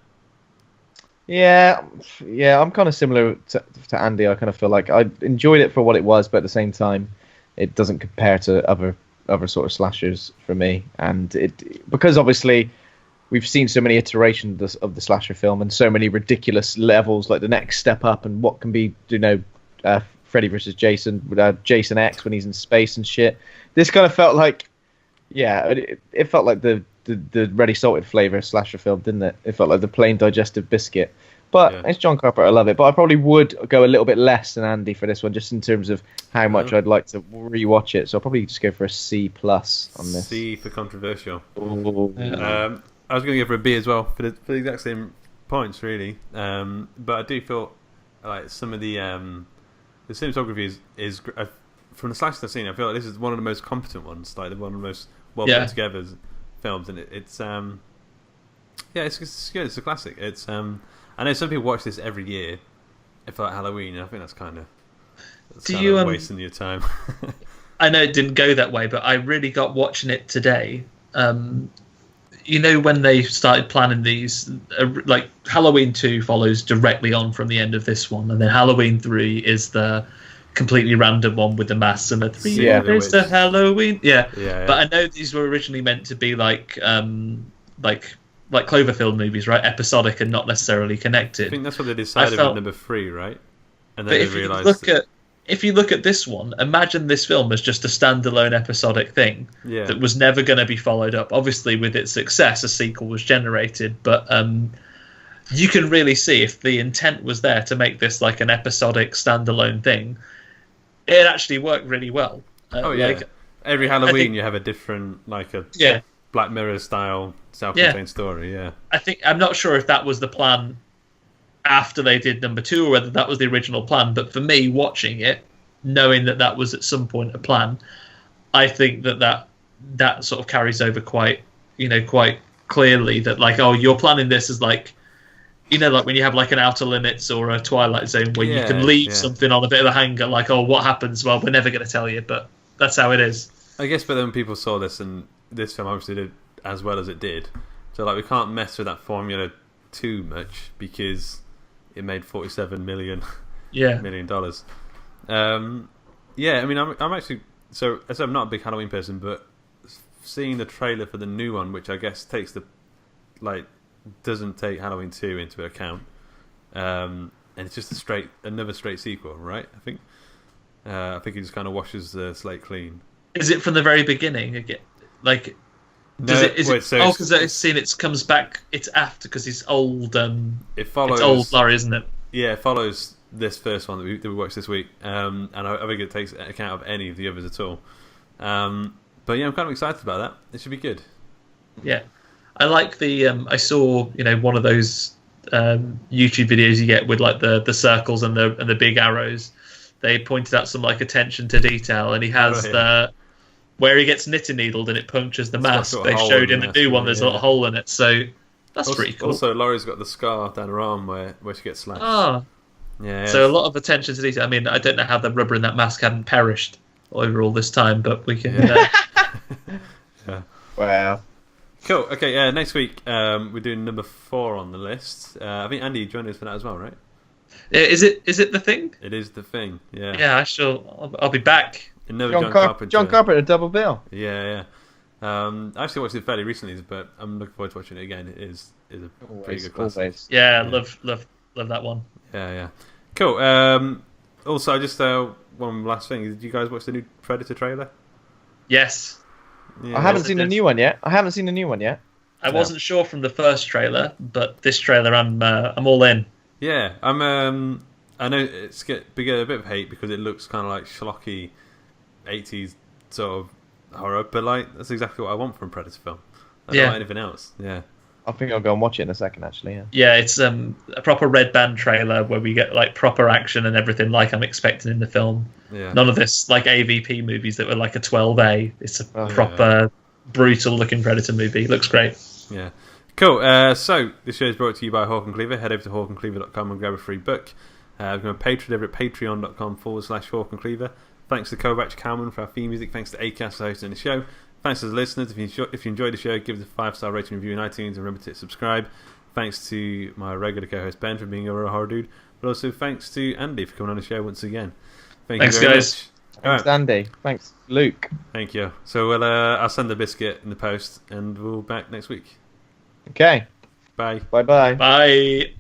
Yeah, I'm kind of similar to Andy. I kind of feel like I enjoyed it for what it was, but at the same time, it doesn't compare to other sort of slashers for me. And because obviously we've seen so many iterations of the slasher film and so many ridiculous levels, like the next step up and what can be, Freddy versus Jason, Jason X when he's in space and shit. This kind of felt like, it felt like the ready salted flavor slasher film, didn't it? It felt like the plain digestive biscuit. But it's John Carpenter, I love it. But I probably would go a little bit less than Andy for this one, just in terms of how much I'd like to rewatch it. So I'll probably just go for a C+ on this. C for controversial. Yeah. I was going to go for a B as well for the exact same points, really. But I do feel like some of the cinematography is from the slashes I've seen. I feel like this is one of the most competent ones, like one of the most well put together films, and it's good. It's a classic. It's I know some people watch this every year for like Halloween, and I think that's kind of wasting your time. I know it didn't go that way, but I really got watching it today. When they started planning these, like Halloween 2 follows directly on from the end of this one, and then Halloween 3 is the completely random one with the masks and the 3 days to Halloween. Yeah. But I know these were originally meant to be like Cloverfield movies, right? Episodic and not necessarily connected. I think that's what they decided with number 3, right? And then they realised. If you look at this one, imagine this film as just a standalone episodic thing that was never going to be followed up. Obviously, with its success, a sequel was generated, but you can really see if the intent was there to make this like an episodic standalone thing, it actually worked really well. Every Halloween you have a different, like a Black Mirror style self-contained story. Yeah, I'm not sure if that was the plan after they did number 2 or whether that was the original plan, but for me, watching it, knowing that was at some point a plan, I think that sort of carries over quite clearly, that like, oh, you're planning this as like, like when you have like an Outer Limits or a Twilight Zone where you can leave something on a bit of a hanger, like, oh, what happens? Well, we're never going to tell you, but that's how it is. I guess, but then people saw this, and this film obviously did as well as it did, so like we can't mess with that formula too much because it made $47 million. $1 million. I mean, I'm actually, so as I said, I'm not a big Halloween person, but seeing the trailer for the new one, which I guess doesn't take Halloween 2 into account, and it's just another straight sequel, right? I think it just kind of washes the slate clean. Is it from the very beginning again? Like, because I've seen it comes back. It's after, because it's old. It follows. It's old Laurie, isn't it? Yeah, it follows this first one that we watched this week, and I think it takes account of any of the others at all. But yeah, I'm kind of excited about that. It should be good. Yeah, I like the. I saw one of those YouTube videos you get with like the circles and the big arrows. They pointed out some like attention to detail, and he has where he gets knitting needled and it punctures the mask. They showed in the new one. There's a little hole in it, so that's pretty cool. Also, Laurie's got the scar down her arm where she gets slashed. Oh, yeah. So a lot of attention to detail. I mean, I don't know how the rubber in that mask hadn't perished over all this time, but we can. Yeah. Wow. Cool. Okay. Next week we're doing number 4 on the list. I think Andy joined us for that as well, right? Is it The Thing? It is The Thing. Yeah. Yeah, I'll be back. John Carpenter. John Carpenter, double bill. Yeah. I actually watched it fairly recently, but I'm looking forward to watching it again. It is a pretty good classic. Always. Yeah, love that one. Yeah. Cool. Also, just one last thing. Did you guys watch the new Predator trailer? Yes. Yeah. I haven't seen the new one yet. I wasn't sure from the first trailer, but this trailer, I'm all in. Yeah, I know it's get a bit of hate because it looks kind of like schlocky 80s sort of horror, but like that's exactly what I want from a Predator film. I don't want anything else. Yeah. I think I'll go and watch it in a second, actually. Yeah. Yeah, it's a proper red band trailer where we get like proper action and everything like I'm expecting in the film. Yeah. None of this like AVP movies that were like a 12A. It's a proper brutal looking Predator movie. Looks great. Yeah. Cool. So this show is brought to you by Hawk and Cleaver. Head over to hawkandcleaver.com and grab a free book. We're going to Patreon over at patreon.com/Hawk and Cleaver. Thanks to Kovac Kalman for our theme music. Thanks to Acast for hosting the show. Thanks to the listeners. If you enjoyed the show, give us a 5-star rating review on iTunes and remember to subscribe. Thanks to my regular co-host Ben for being a real horror dude, but also thanks to Andy for coming on the show once again. Thanks, you very guys. Much. Thanks, Andy. Thanks, Luke. Thank you. So I'll send the biscuit in the post, and we'll be back next week. Okay. Bye. Bye-bye. Bye.